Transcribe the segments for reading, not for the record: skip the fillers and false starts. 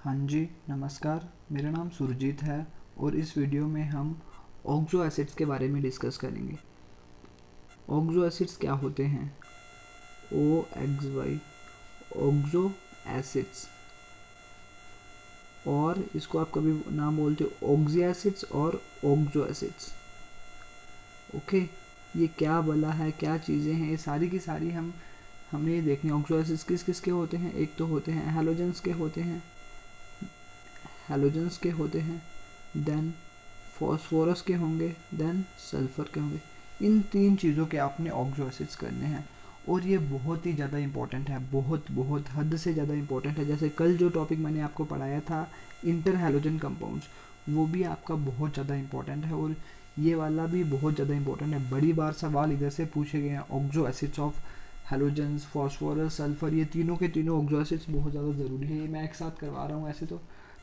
हाँ जी, नमस्कार। मेरा नाम सुरजीत है और इस वीडियो में हम ऑक्सो एसिड्स के बारे में डिस्कस करेंगे। ऑक्सो एसिड्स क्या होते हैं? ओ एक्स वाई, ऑक्सो एसिड्स, और इसको आप कभी नाम बोलते हो ऑक्सी एसिड्स और ऑक्सो एसिड्स। ओके, ये क्या बला है, क्या चीज़ें हैं, ये सारी की सारी हमने ये देखनी है। ऑक्सो एसिड्स किस किस के होते हैं? एक तो होते हैं हैलोजेंस के होते हैं, देन फॉस्फोरस के होंगे, देन सल्फर के होंगे। इन तीन चीज़ों के आपने ऑक्सो एसिड्स करने हैं और ये बहुत ही ज़्यादा इंपॉर्टेंट है, बहुत बहुत हद से ज़्यादा इंपॉर्टेंट है। जैसे कल जो टॉपिक मैंने आपको पढ़ाया था इंटर हैलोजन कंपाउंड्स, वो भी आपका बहुत ज़्यादा इंपॉर्टेंट है और ये वाला भी बहुत ज़्यादा इंपॉर्टेंट है। बड़ी बार सवाल इधर से पूछे गए हैं। Oxo acids of halogens, phosphorus, sulphur, ये तीनों के तीनों ऑक्सो एसिड्स बहुत ज़्यादा ज़रूरी है। ये मैं एक साथ करवा रहा हूँ ऐसे तो,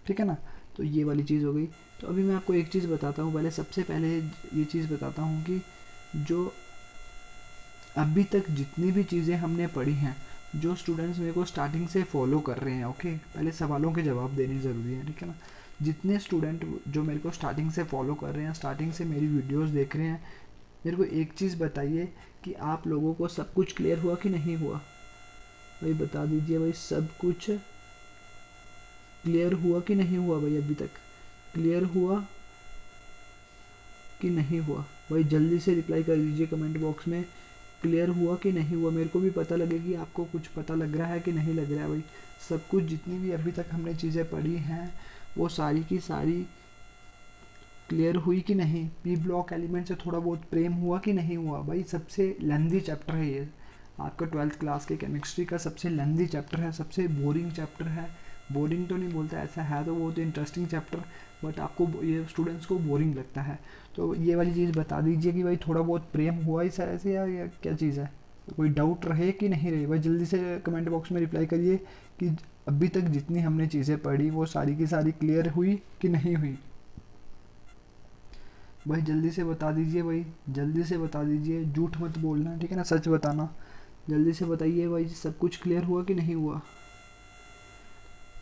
ठीक है ना। तो ये वाली चीज़ हो गई। तो अभी मैं आपको एक चीज़ बताता हूँ। पहले सबसे पहले ये चीज़ बताता हूँ कि जो अभी तक जितनी भी चीज़ें हमने पढ़ी हैं, जो स्टूडेंट्स मेरे को स्टार्टिंग से फॉलो कर रहे हैं, ओके, पहले सवालों के जवाब देने ज़रूरी है, ठीक है ना। जितने स्टूडेंट जो मेरे को स्टार्टिंग से फॉलो कर रहे हैं, स्टार्टिंग से मेरी वीडियोस देख रहे हैं, मेरे को एक चीज़ बताइए कि आप लोगों को सब कुछ क्लियर हुआ कि नहीं हुआ? भाई बता दीजिए भाई, सब कुछ क्लियर हुआ कि नहीं हुआ? भाई अभी तक क्लियर हुआ कि नहीं हुआ? भाई जल्दी से रिप्लाई कर दीजिए कमेंट बॉक्स में, क्लियर हुआ कि नहीं हुआ। मेरे को भी पता लगे कि आपको कुछ पता लग रहा है कि नहीं लग रहा है। भाई सब कुछ जितनी भी अभी तक हमने चीज़ें पढ़ी हैं वो सारी की सारी क्लियर हुई कि नहीं? पी ब्लॉक एलिमेंट से थोड़ा बहुत प्रेम हुआ कि नहीं हुआ? भाई सबसे लेंदी चैप्टर है ये, आपका 12th क्लास के केमिस्ट्री का सबसे लेंदी चैप्टर है, सबसे बोरिंग चैप्टर है। बोरिंग तो नहीं बोलता, ऐसा है तो वो तो इंटरेस्टिंग चैप्टर, बट आपको ये स्टूडेंट्स को बोरिंग लगता है। तो ये वाली चीज़ बता दीजिए कि भाई थोड़ा बहुत प्रेम हुआ इस तरह से या क्या चीज़ है? कोई डाउट रहे कि नहीं रहे? भाई जल्दी से कमेंट बॉक्स में रिप्लाई करिए कि अभी तक जितनी हमने चीज़ें पढ़ी वो सारी की सारी क्लियर हुई कि नहीं हुई। भाई जल्दी से बता दीजिए, भाई जल्दी से बता दीजिए, झूठ मत बोलना, ठीक है ना, सच बताना। जल्दी से बताइए भाई, सब कुछ क्लियर हुआ कि नहीं हुआ?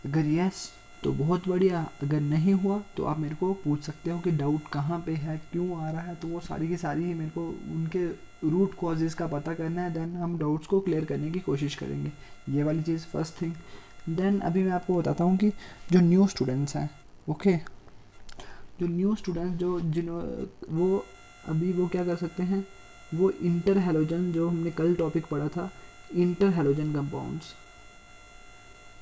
अगर यस तो बहुत बढ़िया, अगर नहीं हुआ तो आप मेरे को पूछ सकते हो कि डाउट कहाँ पे है, क्यों आ रहा है। तो वो सारी की सारी ही मेरे को उनके रूट कॉजेज़ का पता करना है, देन हम डाउट्स को क्लियर करने की कोशिश करेंगे। ये वाली चीज़ फर्स्ट थिंग। देन अभी मैं आपको बताता हूँ कि जो न्यू स्टूडेंट्स हैं, ओके, जो न्यू स्टूडेंट्स जो वो अभी वो क्या कर सकते हैं, वो इंटर हैलोजन, जो हमने कल टॉपिक पढ़ा था inter halogen compounds,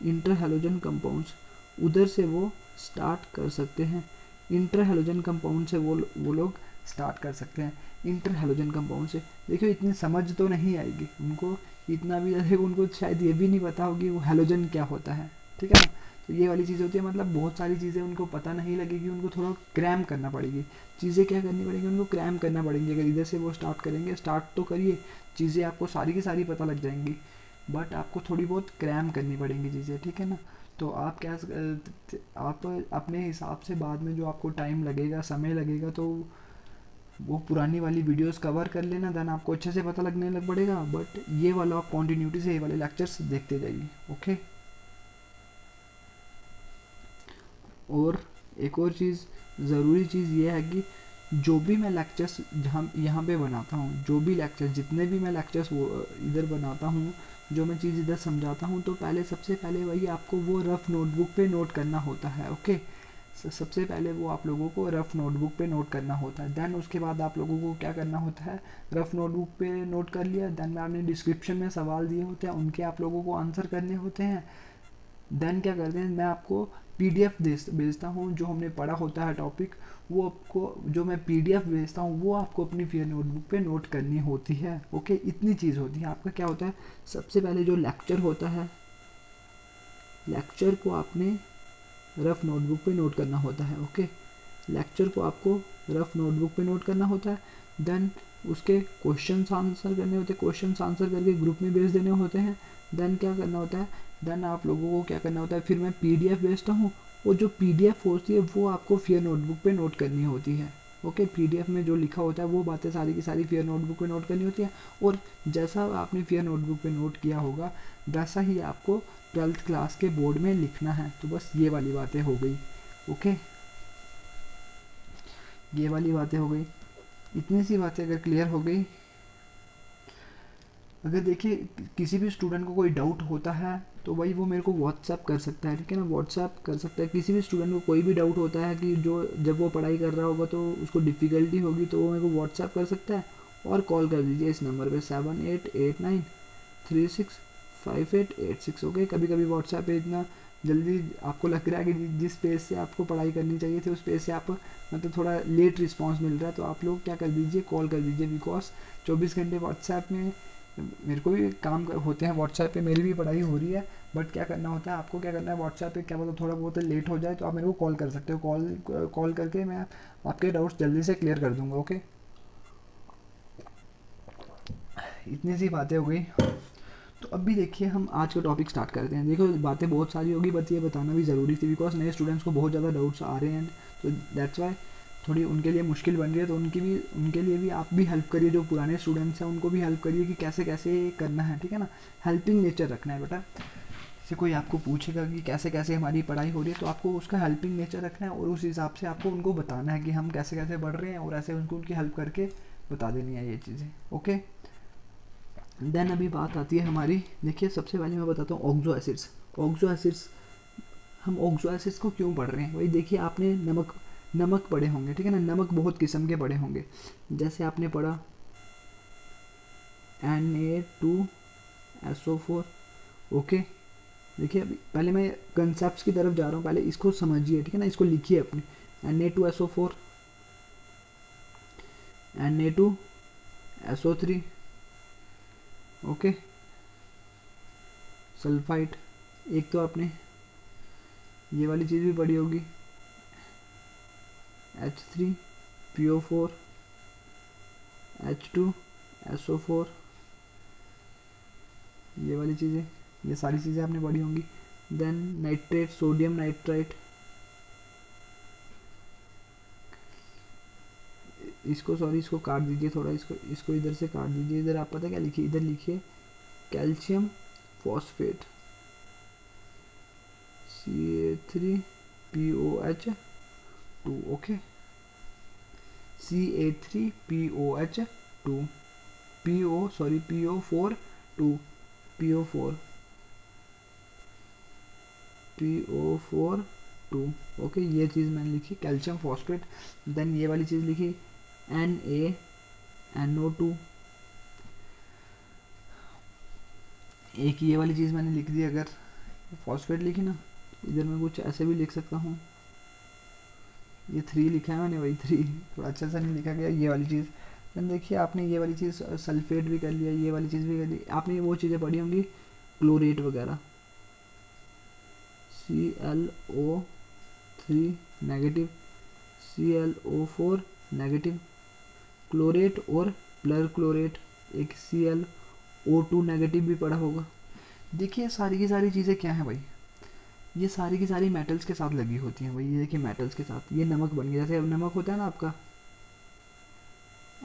inter halogen compounds, उधर से वो स्टार्ट कर सकते हैं। इंटर हैलोजन कंपाउंड से वो लोग स्टार्ट कर सकते हैं। इंटर हैलोजन कंपाउंड से देखियो, इतनी समझ तो नहीं आएगी उनको, इतना भी जैसे उनको शायद ये भी नहीं पता होगी वो हैलोजन क्या होता है, ठीक है ना। तो ये वाली चीज़ होती है, मतलब बहुत सारी चीज़ें उनको पता नहीं लगेगी, उनको थोड़ा क्रैम करना पड़ेगी। चीज़ें क्या करनी पड़ेगी उनको? क्रैम करना पड़ेंगी। अगर इधर से वो स्टार्ट करेंगे, स्टार्ट तो करिए, चीज़ें आपको सारी की सारी पता लग जाएंगी, बट आपको थोड़ी बहुत क्रैम करनी पड़ेंगी चीज़ें, ठीक है ना। तो आप क्या आप अपने हिसाब से बाद में जो आपको टाइम लगेगा, समय लगेगा, तो वो पुरानी वाली वीडियोस कवर कर लेना, देन आपको अच्छे से पता लगने लग पड़ेगा। बट ये वाला आप कॉन्टीन्यूटी से ये वाले लेक्चर्स देखते जाइए, ओके। और एक और चीज़, ज़रूरी चीज़ ये है कि जो भी मैं लेक्चर्स जहाँ यहाँ पे बनाता हूँ, जो भी लेक्चर, जितने भी मैं लेक्चर्स इधर बनाता हूँ, जो मैं चीज़ इधर समझाता हूँ, तो पहले सबसे पहले वही आपको वो रफ़ नोटबुक पे नोट करना होता है, ओके। सबसे पहले वो आप लोगों को रफ़ नोटबुक पे नोट करना होता है। देन उसके बाद आप लोगों को क्या करना होता है, रफ़ नोटबुक पे नोट कर लिया, देन आपने डिस्क्रिप्शन में सवाल दिए होते हैं, उनके आप लोगों को आंसर करने होते हैं। देन क्या करते हैं, मैं आपको पीडीएफ भेजता हूँ, जो हमने पढ़ा होता है टॉपिक, वो आपको, जो मैं पीडीएफ भेजता हूँ वो आपको अपनी फियर नोटबुक पे नोट करनी होती है, ओके। इतनी चीज़ होती है। आपका क्या होता है, सबसे पहले जो लेक्चर होता है, लेक्चर को आपने रफ नोटबुक पे नोट करना होता है, ओके। लेक्चर को आपको रफ नोटबुक पे नोट करना होता है। देन उसके क्वेश्चन आंसर करने होते हैं, क्वेश्चन आंसर करके ग्रुप में भेज देने होते हैं। देन क्या करना होता है, देन आप लोगों को क्या करना होता है, फिर मैं पीडीएफ भेजता हूँ, वो जो पीडीएफ होती है वो आपको फियर नोटबुक पे नोट करनी होती है, ओके। पीडीएफ में जो लिखा होता है वो बातें सारी की सारी फियर नोटबुक पे नोट करनी होती है। और जैसा आपने फियर नोटबुक पे नोट किया होगा, वैसा ही आपको ट्वेल्थ क्लास के बोर्ड में लिखना है। तो बस ये वाली बातें हो गई। ओके, ये वाली बातें हो गई। इतनी सी बातें अगर क्लियर हो गई, अगर देखिए किसी भी स्टूडेंट को कोई डाउट होता है तो भाई वो मेरे को व्हाट्सएप कर सकता है, ठीक है ना, व्हाट्सएप कर सकता है। किसी भी स्टूडेंट को कोई भी डाउट होता है कि जो जब वो पढ़ाई कर रहा होगा तो उसको डिफ़िकल्टी होगी, तो वो मेरे को व्हाट्सएप कर सकता है और कॉल कर दीजिए इस नंबर पे 7889365886। ओके, कभी कभी व्हाट्सएप पे इतना जल्दी आपको लग रहा है कि जिस पेज से आपको पढ़ाई करनी चाहिए थी उस पेज से आप मतलब थोड़ा लेट रिस्पांस मिल रहा है, तो आप लोग क्या कर दीजिए, कॉल कर दीजिए। बिकॉज 24 घंटे व्हाट्सएप में मेरे को भी काम होते हैं, व्हाट्सएप पे मेरी भी पढ़ाई हो रही है, बट क्या करना होता है आपको, क्या करना है व्हाट्सएप पे, क्या बोलते थोड़ा बहुत लेट हो जाए तो आप मेरे को कॉल कर सकते हो। कॉल करके मैं आपके डाउट्स जल्दी से क्लियर कर दूंगा। ओके, इतनी सी बातें हो गई। तो अब भी देखिए हम आज का टॉपिक स्टार्ट करते हैं। देखो बातें बहुत सारी होगी, बट ये बताना भी ज़रूरी थी बिकॉज नए स्टूडेंट्स को बहुत ज़्यादा डाउट्स आ रहे हैं, तो दैट्स वाई थोड़ी उनके लिए मुश्किल बन रही है। तो उनके लिए भी आप भी हेल्प करिए, जो पुराने स्टूडेंट्स हैं उनको भी हेल्प करिए कि कैसे कैसे करना है, ठीक है ना। हेल्पिंग नेचर रखना है बेटा। जैसे कोई आपको पूछेगा कि कैसे कैसे हमारी पढ़ाई हो रही है, तो आपको उसका हेल्पिंग नेचर रखना है और उस हिसाब से आपको उनको बताना है कि हम कैसे कैसे बढ़ रहे हैं, और ऐसे उनको उनकी हेल्प करके बता देनी है ये चीज़ें। ओके, देन अभी बात आती है हमारी, देखिए सबसे पहले मैं बताता हूँ ऑक्सो एसिड्स। ऑक्सो एसिड्स, हम ऑक्सो एसिड्स को क्यों पढ़ रहे हैं भाई, देखिए आपने नमक पढ़े होंगे, ठीक है ना, नमक बहुत किस्म के पढ़े होंगे। जैसे आपने पढ़ा Na2SO4। ओके, देखिए अभी पहले मैं कंसेप्ट की तरफ जा रहा हूँ, पहले इसको समझिए, ठीक है ना, इसको लिखिए अपने Na2SO4, Na2SO3। Okay, sulphide. एक तो आपने ये वाली चीज़ भी पढ़ी होगी, H3PO4, H2SO4, ये वाली चीज़ें, ये सारी चीज़ें आपने पढ़ी होंगी। देन नाइट्रेट, सोडियम नाइट्राइट, इसको काट दीजिए थोड़ा, इसको इधर से काट दीजिए। इधर आप पता क्या लिखिए, इधर लिखिए calcium phosphate, Ca3POH2। Okay, Ca3POH2, PO4 2, PO4 2। Okay, ये चीज़ मैंने लिखी कैल्शियम फॉस्फेट। देन ये वाली चीज़ लिखी NaNO2। एक ये वाली चीज़ मैंने लिख दी, अगर फॉस्फेट लिखी ना, इधर मैं कुछ ऐसे भी लिख सकता हूँ, ये 3 लिखा है मैंने, वही 3 थोड़ा अच्छा सा नहीं लिखा गया, ये वाली चीज़। देन देखिए आपने ये वाली चीज़ सल्फेट भी कर लिया, ये वाली चीज़ भी कर ली। आपने वो चीज़ें पढ़ी होंगी क्लोरेट वगैरह, ClO3 negative, ClO4 negative, chlorate और प्लर क्लोरेट, एक ClO2 नेगेटिव भी पढ़ा होगा। देखिए सारी की सारी चीज़ें क्या हैं भाई, ये सारी की सारी मेटल्स के साथ लगी होती हैं भाई। ये देखिए मेटल्स के साथ ये नमक बन गया, जैसे अब नमक होता है ना आपका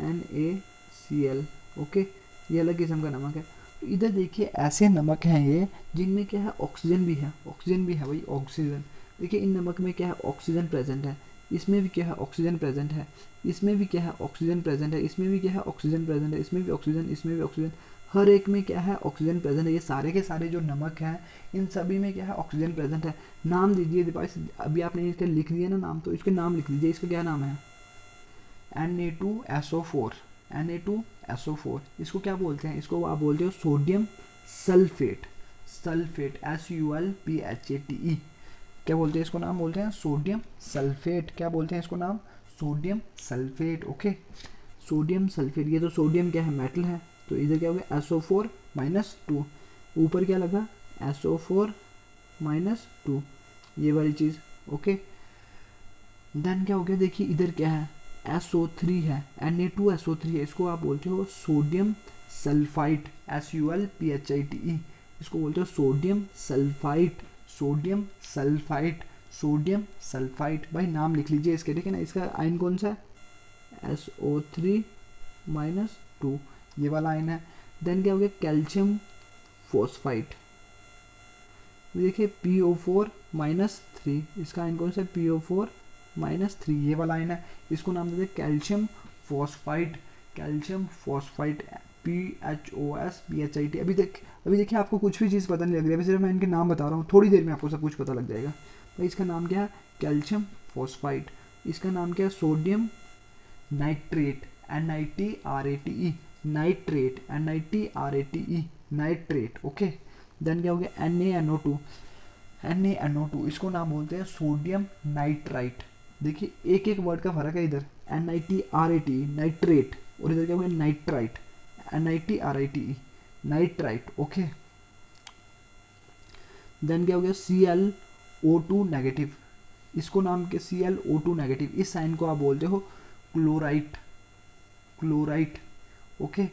NaCl। ओके, ये अलग किस्म का नमक है। तो इधर देखिए ऐसे नमक हैं ये जिनमें क्या है, ऑक्सीजन भी है, ऑक्सीजन भी है भाई, ऑक्सीजन। देखिए इन नमक में क्या है, ऑक्सीजन प्रेजेंट है, इसमें भी क्या है, ऑक्सीजन प्रेजेंट है, इसमें भी क्या है, ऑक्सीजन प्रेजेंट है, इसमें भी क्या है, ऑक्सीजन प्रेजेंट है, इसमें भी ऑक्सीजन, इसमें भी ऑक्सीजन, हर एक में क्या है, ऑक्सीजन प्रेजेंट है। ये सारे के सारे जो नमक हैं इन सभी में क्या है, ऑक्सीजन प्रेजेंट है। नाम दीजिए डिवाइस, अभी आपने इसके लिख दिया ना नाम, तो इसके नाम लिख दीजिए, इसका क्या नाम है, Na2SO4। Na2SO4 इसको क्या बोलते हैं, इसको आप बोलते हो सोडियम सल्फेट, सल्फेट SULPHATE। क्या बोलते हैं इसको, नाम बोलते हैं सोडियम सल्फेट। क्या बोलते हैं इसको नाम, sodium sulphate. Okay, sodium sulphate. ये तो सोडियम क्या है, मेटल है, तो इधर क्या हो गया SO4-2, ऊपर क्या लगा SO4-2, ये वाली चीज़। ओके, देन क्या हो गया, देखिए इधर क्या है, SO3 है, Na2SO3 है, इसको आप बोलते हो सोडियम सल्फाइट, SULPHITE, इसको बोलते हो sodium sulphite, sodium sulphite, sodium sulphite. भाई नाम लिख लीजिए इसके, ठीक है ना। इसका आयन कौन सा है, SO3-2, ये वाला आयन है। देन क्या हो गया, कैल्शियम फॉस्फाइट, देखिए PO4-3, इसका आयन कौन सा है, PO4-3, ये वाला आयन है, इसको नाम देते हैं calcium phosphide, calcium phosphide, PHOS BHIT। अभी देखिए आपको कुछ भी चीज़ पता नहीं लग रही है, अभी सिर्फ मैं इनके नाम बता रहा हूँ, थोड़ी देर में आपको सब कुछ पता लग जाएगा। भाई इसका नाम क्या है, कैल्शियम फॉस्फाइड। इसका नाम क्या है, sodium nitrate, NITRATE, nitrate, NITRATE, nitrate. Okay, then क्या हो गया, NaNO2, इसको नाम बोलते हैं सोडियम नाइट्राइट। देखिए एक एक वर्ड का फर्क है, इधर NITRATE नाइट्रेट, और इधर क्या हो गया, nitrite, NITRATE nitrite. Okay, then क्या हो गया, ClO2 नेगेटिव, इसको नाम के ClO2 नेगेटिव, इस साइन को आप बोलते हो chlorite, chlorite. Okay,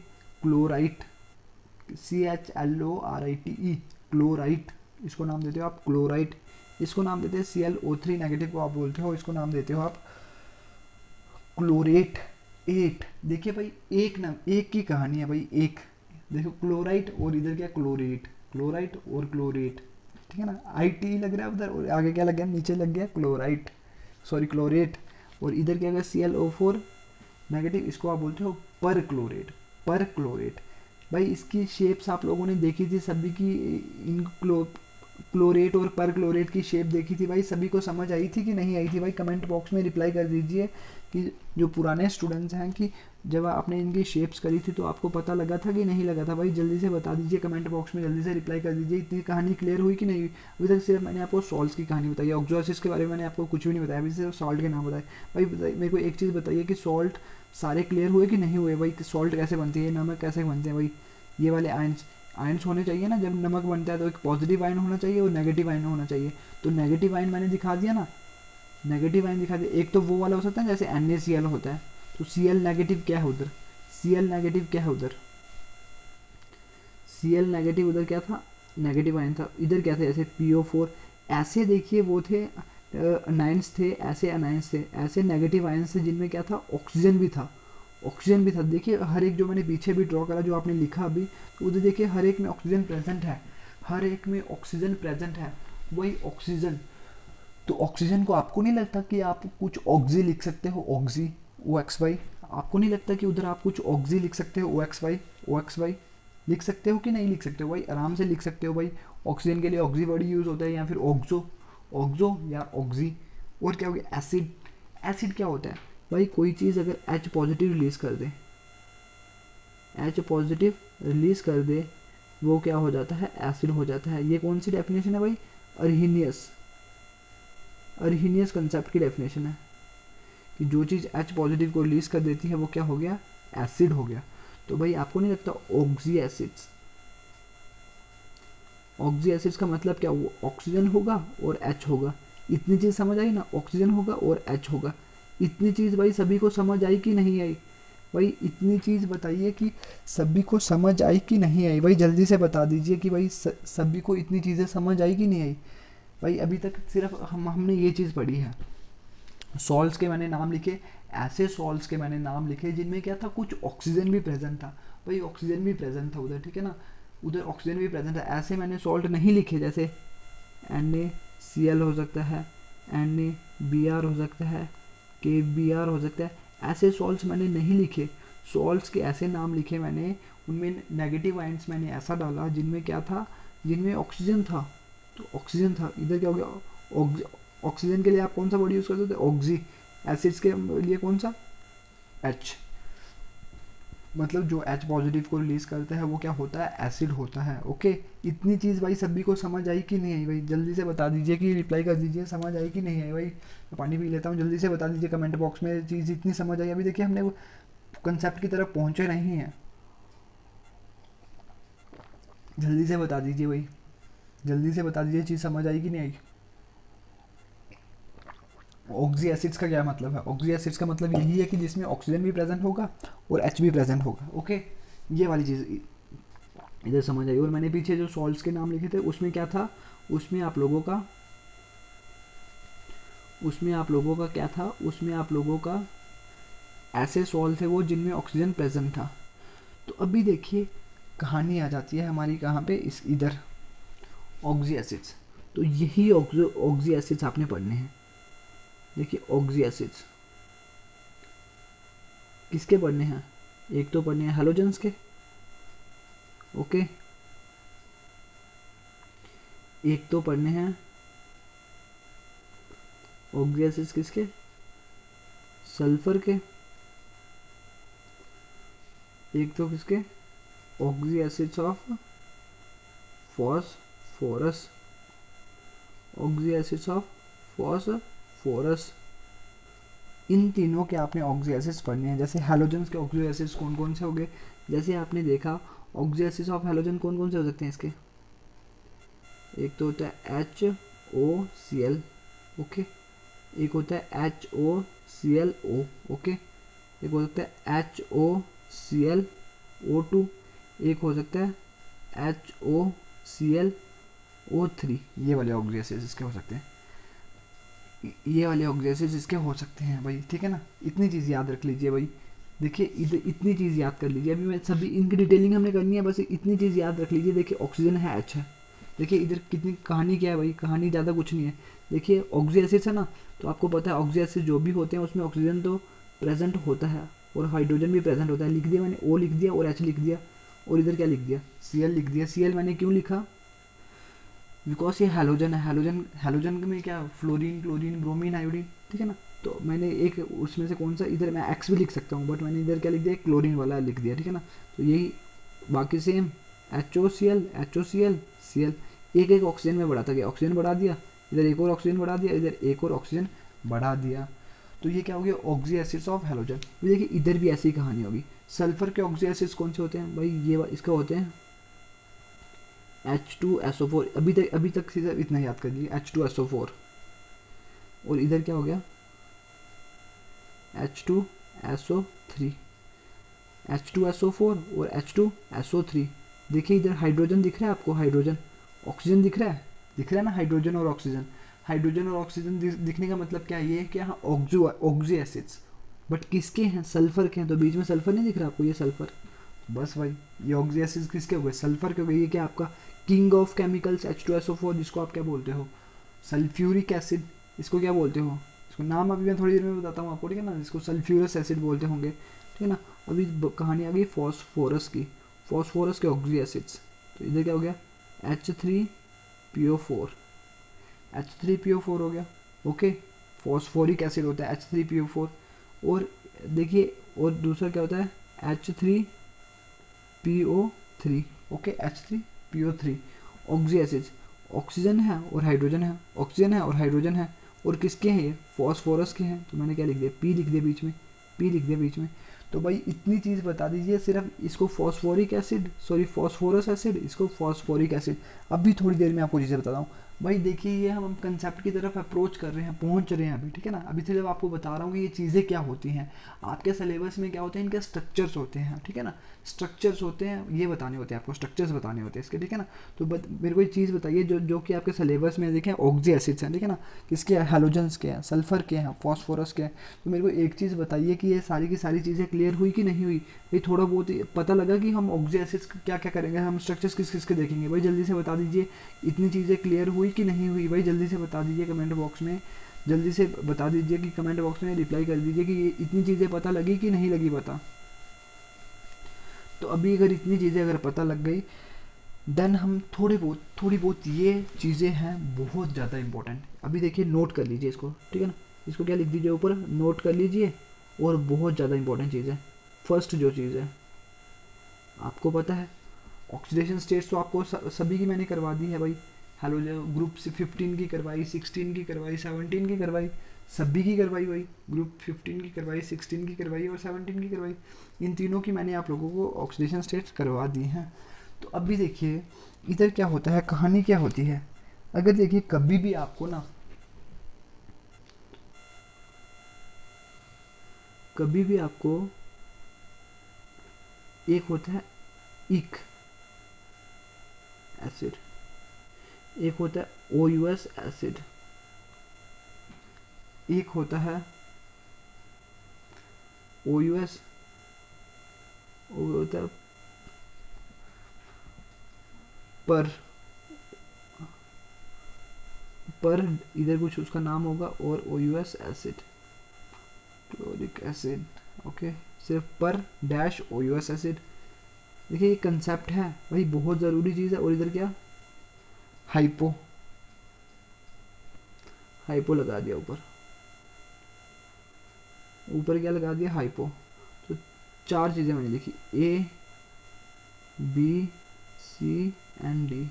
chlorite, CHLORITE, chlorite, इसको नाम देते हो आप क्लोराइट। इसको नाम देते हैं ClO3 नेगेटिव को आप बोलते हो, इसको नाम देते हो आप क्लोरेट 8। देखिए भाई एक नाम, एक की कहानी है भाई, एक देखो क्लोराइट और इधर क्या क्लोरेट, क्लोराइट और क्लोरेट, ठीक है ना, IT लग रहा है उधर, और आगे क्या लग गया, नीचे लग गया क्लोराइट, सॉरी क्लोरेट, और इधर क्या गया ClO4 नेगेटिव, इसको आप बोलते हो पर क्लोरेट, पर क्लोरेट। भाई इसकी शेप्स आप लोगों ने देखी थी सभी की, इन क्लोरेट और पर क्लोरेट की शेप देखी थी भाई, सभी को समझ आई थी कि नहीं आई थी भाई, कमेंट बॉक्स में रिप्लाई कर दीजिए कि जो पुराने स्टूडेंट्स हैं कि जब आपने इनकी शेप्स करी थी तो आपको पता लगा था कि नहीं लगा था। भाई जल्दी से बता दीजिए कमेंट बॉक्स में, जल्दी से रिप्लाई कर दीजिए, इतनी कहानी क्लियर हुई कि नहीं। अभी तक सिर्फ मैंने आपको सॉल्ट्स की कहानी बताई, ऑक्सो के बारे में मैंने आपको कुछ भी नहीं बताया, अभी सिर्फ सॉल्ट के नाम बताए। भाई मेरे को एक चीज़ बताइए कि सॉल्ट सारे क्लियर हुए कि नहीं हुए भाई, सॉल्ट कैसे बनती है, नमक कैसे बनते हैं भाई, ये वाले आयंस होने चाहिए ना, जब नमक बनता है तो एक पॉजिटिव आयन होना चाहिए और नेगेटिव आयन होना चाहिए। तो नेगेटिव आयन मैंने दिखा दिया ना, नेगेटिव आयन दिखा दिया। एक तो वो वाला हो सकता है जैसे NaCl होता है, तो Cl नेगेटिव क्या है उधर, Cl नेगेटिव क्या है उधर, Cl नेगेटिव उधर क्या था, नेगेटिव आयन था। इधर क्या था, जैसे PO4, ऐसे देखिए वो थे अनायंस थे, ऐसे अनायंस थे, ऐसे नेगेटिव आयंस थे जिनमें क्या था, ऑक्सीजन भी था, ऑक्सीजन भी था। देखिए हर एक जो मैंने पीछे भी ड्रॉ करा, जो आपने लिखा अभी, तो उधर देखिए हर एक में ऑक्सीजन प्रेजेंट है, हर एक में ऑक्सीजन प्रेजेंट है। वही ऑक्सीजन, तो ऑक्सीजन को आपको नहीं लगता कि आप कुछ ऑक्सी लिख सकते हो, ऑक्सी OXY, आपको नहीं लगता कि उधर आप कुछ ऑक्सी लिख सकते हो, OXY लिख सकते हो कि नहीं लिख सकते हो भाई, आराम से लिख सकते हो भाई। ऑक्सीजन के लिए ऑक्सी वर्ड यूज़ होता है, या फिर ऑक्सो या ऑक्सी। और क्या हो गया, एसिड, एसिड क्या होता है भाई, कोई चीज़ अगर H पॉजिटिव रिलीज कर दे, H पॉजिटिव रिलीज कर दे, वो क्या हो जाता है, एसिड हो जाता है। ये कौन सी डेफिनेशन है भाई, अर्हीनियस कंसेप्ट की डेफिनेशन है कि जो चीज़ H पॉजिटिव को रिलीज कर देती है वो क्या हो गया, एसिड हो गया। तो भाई आपको नहीं लगता ऑक्सी एसिड्स, ऑक्सी एसिड्स का मतलब क्या, वो ऑक्सीजन होगा और H होगा, इतनी चीज़ समझ आई ना, ऑक्सीजन होगा और H होगा। इतनी चीज़ भाई सभी को समझ आई कि नहीं आई भाई, इतनी चीज़ बताइए कि सभी को समझ आई कि नहीं आई भाई, जल्दी से बता दीजिए कि भाई सभी को इतनी चीज़ें समझ आई कि नहीं आई। भाई अभी तक सिर्फ हमने ये चीज़ पढ़ी है, सॉल्ट्स के मैंने नाम लिखे, ऐसे सॉल्ट्स के मैंने नाम लिखे जिनमें क्या था, कुछ ऑक्सीजन भी प्रेजेंट था। भाई ऑक्सीजन भी प्रेजेंट था उधर, ठीक है ना, उधर ऑक्सीजन भी प्रेजेंट है। ऐसे मैंने सॉल्ट नहीं लिखे, जैसे NaCl हो सकता है, NaBr हो सकता है, KBr हो सकता है, ऐसे सॉल्ट्स मैंने नहीं लिखे। सॉल्ट्स के ऐसे नाम लिखे मैंने, उनमें नेगेटिव आयंस मैंने ऐसा डाला जिनमें क्या था, जिनमें ऑक्सीजन था, तो ऑक्सीजन था। इधर क्या हो गया, ऑक्सीजन के लिए आप कौन सा वर्ड यूज़ करते थे, ऑक्सी। एसिड्स के लिए कौन सा, H, मतलब जो H पॉजिटिव को रिलीज करता है वो क्या होता है, एसिड होता है। ओके, इतनी चीज़ भाई सभी को समझ आई कि नहीं आई भाई, जल्दी से बता दीजिए कि रिप्लाई कर दीजिए, समझ आई कि नहीं आई भाई। मैं पानी पी लेता हूँ, जल्दी से बता दीजिए कमेंट बॉक्स में चीज़ इतनी समझ आई। अभी देखिए हमने वो कंसेप्ट की तरफ पहुँचे नहीं हैं, जल्दी से बता दीजिए भाई, जल्दी से बता दीजिए चीज़ समझ आई कि नहीं आई। ऑक्सी एसिड्स का क्या मतलब है, ऑक्सी एसिड्स का मतलब यही है कि जिसमें ऑक्सीजन भी प्रेजेंट होगा और H भी प्रेजेंट होगा। ओके, ये वाली चीज़ इधर समझ आई। और मैंने पीछे जो सॉल्ट्स के नाम लिखे थे उसमें क्या था, उसमें आप लोगों का क्या था, उसमें आप लोगों का ऐसे सॉल्ट थे वो जिनमें ऑक्सीजन प्रेजेंट था। तो अभी देखिए कहानी आ जाती है हमारी कहाँ पे, इस इधर ऑक्सी एसिड्स। तो यही ऑक्सी एसिड्स आपने पढ़ने हैं। देखिए ऑक्सी एसिड्स किसके पढ़ने हैं, एक तो पढ़ने हैं हैलोजेंस के, ओके, एक तो पढ़ने हैं ऑक्सी एसिड्स किसके, सल्फर के, एक तो किसके, oxy acids of phosphorus, oxy acids of phosphorus. इन तीनों के आपने ऑक्सी एसिड्स पढ़ने हैं। जैसे हैलोजेंस के ऑक्सी एसिड्स कौन कौन से हो गए, जैसे आपने देखा ऑक्सी एसिड्स ऑफ हैलोजन कौन कौन से हो सकते हैं इसके, एक तो होता है HOCl, ओके, एक होता है HOClO, ओके, एक हो सकता है HOClO2, एक हो सकता है HOClO3। ये वाले ऑक्सी एसिड्स इसके हो सकते हैं, ये वाले ऑक्सी एसिड्स इसके हो सकते हैं भाई, ठीक है ना। इतनी चीज़ याद रख लीजिए भाई। देखिए इधर इतनी चीज़ याद कर लीजिए, अभी मैं सभी इनकी डिटेलिंग हमने करनी है, बस इतनी चीज़ याद रख लीजिए। देखिए ऑक्सीजन है H है, देखिए इधर कितनी कहानी क्या है भाई, कहानी ज़्यादा कुछ नहीं है। देखिए ऑक्सी एसिड्स है ना, तो आपको पता है ऑक्सी एसिड जो भी होते हैं उसमें ऑक्सीजन तो प्रेजेंट होता है और हाइड्रोजन भी प्रेजेंट होता है। लिख दिया मैंने, O लिख दिया और H लिख दिया, और इधर क्या लिख दिया, Cl लिख दिया। Cl मैंने क्यों लिखा, बिकॉज ये हैलोजन है, हैलोजन में क्या, फ्लोरीन, क्लोरीन, ब्रोमीन, आयोडीन, ठीक है ना। तो मैंने एक उसमें से कौन सा, इधर मैं एक्स भी लिख सकता हूँ बट मैंने इधर क्या लिख दिया, क्लोरीन वाला लिख दिया, ठीक है ना। तो यही बाकी सेम HOCl Cl, एक एक ऑक्सीजन में बढ़ाता गया, ऑक्सीजन बढ़ा दिया, इधर एक और ऑक्सीजन बढ़ा दिया, इधर एक और ऑक्सीजन बढ़ा दिया। तो ये क्या हो गया, ऑक्सी एसिड्स ऑफ हैलोजन। देखिए इधर भी ऐसी कहानी होगी। सल्फर के ऑक्सी एसिड्स कौन से होते हैं भाई, ये इसका होते हैं H2SO4। अभी तक सीधा इतना याद कर लीजिए, H2SO4, और इधर क्या हो गया, H2SO3, H2SO4 और H2SO3। देखिए इधर हाइड्रोजन दिख रहा है आपको, हाइड्रोजन, ऑक्सीजन दिख रहा है, दिख रहा है ना, हाइड्रोजन और ऑक्सीजन। हाइड्रोजन और ऑक्सीजन दिखने का मतलब क्या है, ये क्या है, ऑक्सी एसिड्स, बट किसके हैं, सल्फर के हैं। तो बीच में सल्फर नहीं दिख रहा आपको, ये सल्फर, बस भाई ये ऑक्सी एसिड्स किसके हो गए, सल्फर के हो गए। ये क्या आपका किंग ऑफ केमिकल्स H2SO4, जिसको आप क्या बोलते हो, सल्फ्यूरिक एसिड, इसको क्या बोलते हो, इसको नाम अभी मैं थोड़ी देर में बताता हूँ आपको, ठीक है ना। इसको सल्फ्यूरस एसिड बोलते होंगे, ठीक है ना। अभी कहानी आ गई फॉस्फोरस की, फॉस्फोरस के ऑक्सी एसिड्स। तो इधर क्या हो गया, H3PO4, H3PO4 हो गया, ओके। फॉस्फोरिक एसिड होता है H3PO4, और देखिए और दूसरा क्या होता है H3PO3, okay, H3PO3 oxy acids. Oxygen है और हाइड्रोजन है, ऑक्सीजन है और हाइड्रोजन है, और किसके हैं ये, फॉस्फोरस के हैं। तो मैंने क्या लिख दिया, P लिख दिया बीच में, P लिख दिया बीच में। तो भाई इतनी चीज़ बता दीजिए, सिर्फ इसको phosphoric acid, sorry phosphorous acid, इसको फॉस्फोरिक एसिड। अभी थोड़ी देर में आपको चीज़ें बताता हूँ भाई। देखिए ये हम कंसेप्ट की तरफ अप्रोच कर रहे हैं, पहुंच रहे हैं अभी, ठीक है ना। अभी से जब आपको बता रहा हूँ कि ये चीज़ें क्या होती हैं, आपके सिलेबस में क्या होते हैं, इनके स्ट्रक्चर्स होते हैं, ठीक है ना। स्ट्रक्चर्स होते हैं, ये बताने होते हैं आपको, स्ट्रक्चर्स बताने होते हैं इसके, ठीक है ना। तो मेरे को ये चीज़ बताइए जो कि आपके सिलेबस में देखें ऑक्सी एसिड्स हैं, ठीक है ना, किसके हैं, हैलोजेंस के हैं, सल्फर के हैं, फॉस्फोरस के हैं। तो मेरे को एक चीज़ बताइए कि ये सारी की सारी चीज़ें क्लियर हुई कि नहीं हुई। ये थोड़ा बहुत ही पता लगा कि हम ऑक्सी एसिड्स क्या क्या करेंगे, हम स्ट्रक्चर्स किस किस के देखेंगे भाई। जल्दी से बता दीजिए, इतनी चीज़ें क्लियर हुई कि नहीं हुई भाई, जल्दी से बता दीजिए कमेंट बॉक्स में, जल्दी से बता दीजिए कि कमेंट बॉक्स में रिप्लाई कर दीजिए कि ये इतनी चीज़ें पता लगी कि नहीं लगी पता। तो अभी अगर इतनी चीज़ें अगर पता लग गई, देन हम थोड़ी बहुत ये चीज़ें हैं बहुत ज़्यादा इंपॉर्टेंट। अभी देखिए नोट कर लीजिए इसको, ठीक है ना, इसको क्या लिख दीजिए ऊपर, नोट कर लीजिए। और बहुत ज़्यादा इंपॉर्टेंट चीज़ है, फर्स्ट जो चीज़ है, आपको पता है ऑक्सीडेशन स्टेट्स तो आपको सभी की मैंने करवा दी है भाई। हेलोजन ग्रुप से 15 की करवाई, 16 की करवाई, 17 की करवाई, सभी की करवाई भाई। ग्रुप 15 की करवाई, 16 की करवाई और 17 की करवाई। इन तीनों की मैंने आप लोगों को ऑक्सीडेशन स्टेट्स करवा दी हैं। तो अभी देखिए इधर क्या होता है, कहानी क्या होती है। अगर देखिए कभी भी आपको ना, कभी भी आपको एक होता है इक एसिड, एक होता है OUS एसिड, एक होता है OUS, वो होता है पर पर इधर कुछ उसका नाम होगा और OUS acid, chloric acid, okay, सिर्फ पर डैश OUS एसिड। देखिए ये कंसेप्ट है भाई, बहुत ज़रूरी चीज़ है। और इधर क्या, हाइपो, हाइपो लगा दिया ऊपर, ऊपर क्या लगा दिया, हाइपो। तो 4 चीज़ें मैंने लिखी, A B C and D।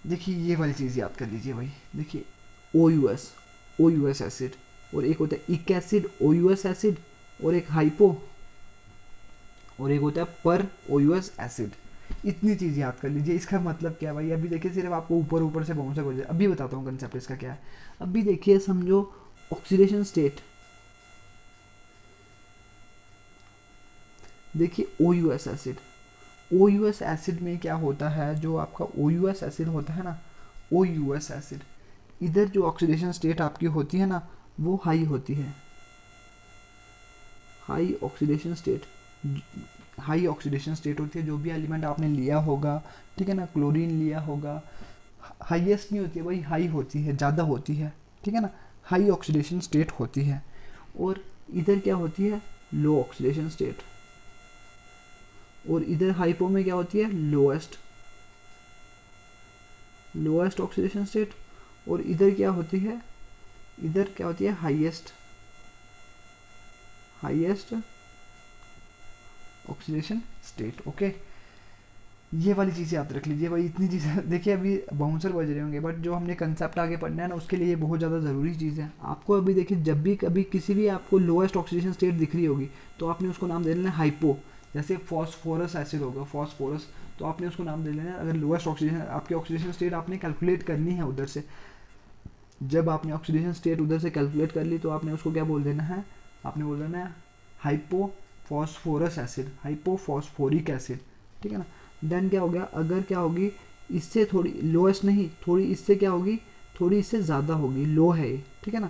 देखिए ये वाली चीज़ याद कर लीजिए भाई। देखिए OUS एसिड, और एक होता है इक एसिड OUS एसिड, और एक हाइपो, और एक होता है पर OUS एसिड। इतनी चीज़ याद कर लीजिए। इसका मतलब क्या है भाई, अभी देखिए सिर्फ आपको ऊपर ऊपर से बाउंसर हो जाए। अभी बताता हूँ कंसेप्ट इसका क्या है। अभी देखिए, समझो ऑक्सीडेशन स्टेट, देखिए OUS एसिड, OUS एसिड में क्या होता है, जो आपका OUS एसिड होता है ना, OUS एसिड, इधर जो ऑक्सीडेशन स्टेट आपकी होती है ना, वो हाई होती है, high oxidation state, high oxidation state होती है। जो भी एलिमेंट आपने लिया होगा, ठीक है ना, क्लोरीन लिया होगा, हाईएस्ट नहीं होती है भाई, हाई होती है, ज़्यादा होती है, ठीक है ना, हाई ऑक्सीडेशन स्टेट होती है। और इधर क्या होती है, लो ऑक्सीडेशन स्टेट, और इधर हाइपो में क्या होती है, लोएस्ट, लोएस्ट ऑक्सीडेशन स्टेट। और इधर क्या होती है, इधर क्या होती है, highest, highest oxidation state. Okay, ये वाली चीज़ें याद रख लीजिए भाई। इतनी चीज़ें देखिए, अभी बाउंसर बज रहे होंगे, बट जो हमने कंसेप्ट आगे पढ़ना है ना, उसके लिए ये बहुत ज़्यादा ज़रूरी चीज़ है आपको। अभी देखिए, जब भी कभी किसी भी आपको लोएस्ट ऑक्सीडेशन स्टेट दिख रही होगी, तो आपने उसको नाम दे लेना हाइपो। जैसे फॉस्फोरस एसिड होगा, फॉस्फोरस, तो आपने उसको नाम दे लेना। अगर लोएस्ट ऑक्सीडेशन, आपकी ऑक्सीडेशन स्टेट आपने कैलकुलेट करनी है उधर से, जब आपने ऑक्सीडेशन स्टेट उधर से कैलकुलेट कर ली, तो आपने उसको क्या बोल देना है, आपने बोल देना है hypo phosphorous acid, hypo phosphoric acid, ठीक है ना। देन क्या हो गया, अगर क्या होगी, इससे थोड़ी लोएस्ट नहीं, थोड़ी इससे क्या होगी, थोड़ी इससे ज़्यादा होगी, लो है ये, ठीक है ना।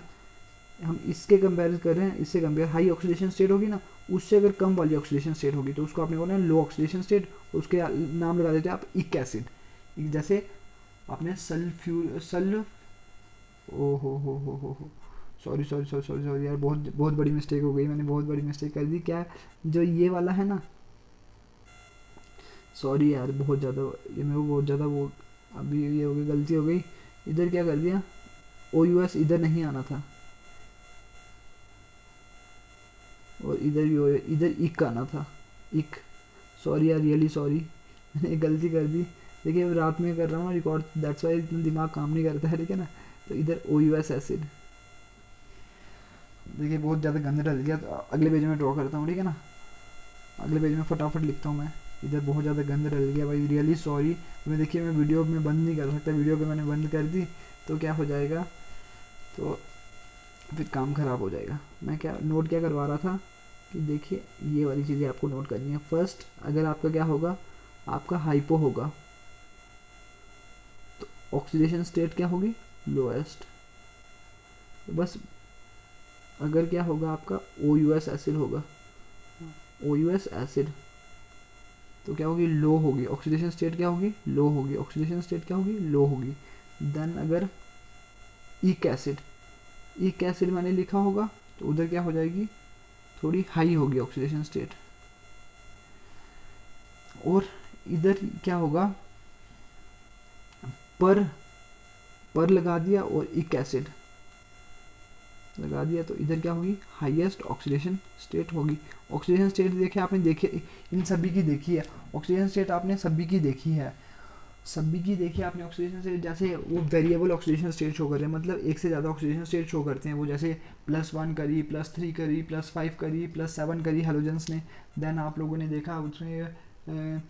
हम इसके कंपेयर कर रहे हैं, इससे कंपेयर हाई ऑक्सीडेशन स्टेट होगी ना, उससे अगर कम वाली ऑक्सीडेशन स्टेट होगी, तो उसको आपने बोलना है लो ऑक्सीडेशन स्टेट। उसके नाम लगा देते हैं आप इक एसिड। जैसे आपने ओ हो, sorry sorry sorry sorry sorry यार, बहुत बहुत बड़ी मिस्टेक हो गई, मैंने बहुत बड़ी मिस्टेक कर दी। क्या, जो ये वाला है ना, सॉरी यार, बहुत ज़्यादा ये मेरे को बहुत ज़्यादा वो, अभी ये हो गई, गलती हो गई। इधर क्या कर दिया, OUS इधर नहीं आना था, और इधर भी इधर इक आना था, इक, सॉरी यार, रियली सॉरी, मैंने गलती कर दी। देखिए रात में कर रहा हूँ ना रिकॉर्ड, दैट्स वाई इतना दिमाग काम नहीं करता है, ठीक है ना। तो इधर OUS एसिड, देखिए बहुत ज़्यादा गंदा डल गया, तो अगले पेज में ड्रॉ करता हूँ, ठीक है ना, अगले पेज में फटाफट लिखता हूँ मैं। इधर बहुत ज़्यादा गंद डल गया भाई, रियली सॉरी। मैं देखिए, मैं वीडियो में बंद नहीं कर सकता, वीडियो को मैंने बंद कर दी तो क्या हो जाएगा, तो फिर काम ख़राब हो जाएगा। मैं क्या नोट क्या करवा रहा था, कि देखिए ये वाली चीज़ें आपको नोट करनी है। फर्स्ट, अगर आपका क्या होगा, आपका हाइपो होगा, तो ऑक्सीडेशन स्टेट क्या होगी, लोएस्ट। तो बस, अगर क्या होगा आपका OUS एसिड होगा, OUS एसिड, तो क्या होगी, लो होगी ऑक्सीडेशन स्टेट, क्या होगी, लो होगी ऑक्सीडेशन स्टेट, क्या होगी, लो होगी। देन अगर इक एसिड, इक एसिड मैंने लिखा होगा, तो उधर क्या हो जाएगी, थोड़ी हाई होगी ऑक्सीडेशन स्टेट। और इधर क्या होगा, पर पर लगा दिया और इक एसिड लगा दिया, तो इधर क्या होगी, हाईएस्ट ऑक्सीडेशन स्टेट होगी। ऑक्सीडेशन स्टेट देखे आपने, देखे इन सभी की देखी है, ऑक्सीडेशन स्टेट आपने सभी की देखी है, सभी की देखी आपने ऑक्सीडेशन स्टेट। जैसे वो वेरिएबल ऑक्सीडेशन स्टेट शो कर रहे हैं, मतलब एक से ज़्यादा ऑक्सीडेशन स्टेट शो करते हैं वो, जैसे +1 करी, +3 करी, +5 करी, +7 करी हेलोजेंस ने। देन आप लोगों ने देखा उसमें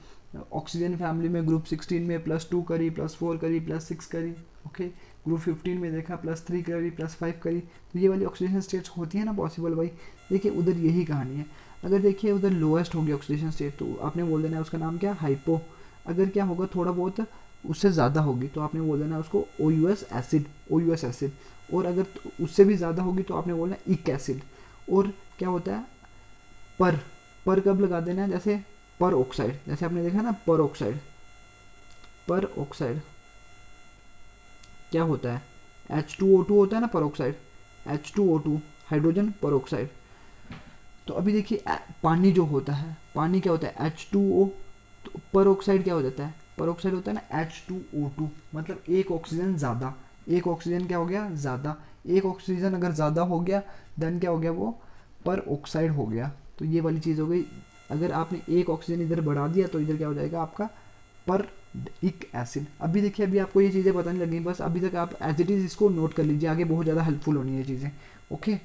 ऑक्सीजन फैमिली में ग्रुप 16 में +2 करी, +4 करी, +6 करी, ओके। ग्रुप 15 में देखा +3 करी, +5 करी। तो ये वाली ऑक्सीडेशन स्टेट्स होती है ना पॉसिबल भाई। देखिए उधर यही कहानी है। अगर देखिए उधर लोएस्ट होगी ऑक्सीडेशन स्टेट, तो आपने बोल देना है उसका नाम क्या, हाइपो। अगर क्या होगा, थोड़ा बहुत उससे ज़्यादा होगी, तो आपने बोल देना है उसको OUS एसिड, OUS एसिड। और अगर उससे भी ज़्यादा होगी, तो आपने बोलना है इक एसिड। और क्या होता है, पर पर कब लगा देना है, जैसे पर ऑक्साइड, जैसे आपने देखा ना, पर ऑक्साइड, पर ऑक्साइड, क्या होता है, H2O2 होता है ना peroxide, H2O2 हाइड्रोजन peroxide। तो अभी देखिए पानी जो होता है, पानी क्या होता है H2O, तो peroxide क्या हो जाता है, peroxide होता है ना H2O2, मतलब एक ऑक्सीजन ज़्यादा, एक ऑक्सीजन क्या हो गया ज़्यादा, एक ऑक्सीजन अगर ज़्यादा हो गया देन क्या हो गया वो पर ऑक्साइड हो गया। तो ये वाली चीज़ हो गई, अगर आपने एक ऑक्सीजन इधर बढ़ा दिया तो इधर क्या हो जाएगा आपका पर इक एसिड। अभी देखिए अभी आपको ये चीज़ें पता नहीं लगी, बस अभी तक आप एज इट इज़ इसको नोट कर लीजिए, आगे बहुत ज़्यादा हेल्पफुल होनी है चीज़ें। ओके,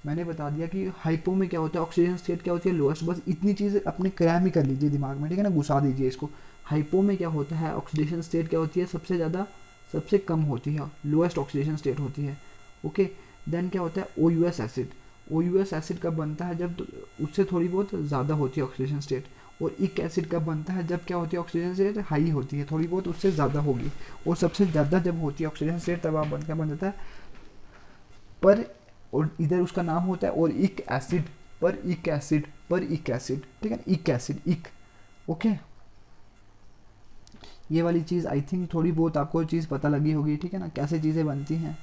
मैंने बता दिया कि हाइपो में क्या होता है, ऑक्सीजन स्टेट क्या होती है लोएस्ट, बस इतनी चीज़ अपने क्रैम ही कर लीजिए दिमाग में, ठीक है ना, घुसा दीजिए इसको। हाइपो में क्या होता है, ऑक्सीडेशन स्टेट क्या होती है, सबसे ज़्यादा सबसे कम होती है, लोएस्ट ऑक्सीडेशन स्टेट होती है। ओके, देन क्या होता है ओ U S acid, O U S acid कब बनता है, जब उससे थोड़ी बहुत ज़्यादा होती है ऑक्सीडेशन स्टेट। और इक एसिड कब बनता है, जब क्या होती है ऑक्सीजन स्टेट हाई होती है, थोड़ी बहुत उससे ज़्यादा होगी। और सबसे ज़्यादा जब होती है ऑक्सीजन स्टेट तब आप क्या बन जाता है पर, और इधर उसका नाम होता है और इक एसिड, पर इक एसिड, पर इक एसिड, ठीक है ना, इक एसिड इक। ओके, ये वाली चीज़ आई थिंक थोड़ी बहुत आपको चीज़ पता लगी होगी, ठीक है ना, कैसे चीज़ें बनती हैं।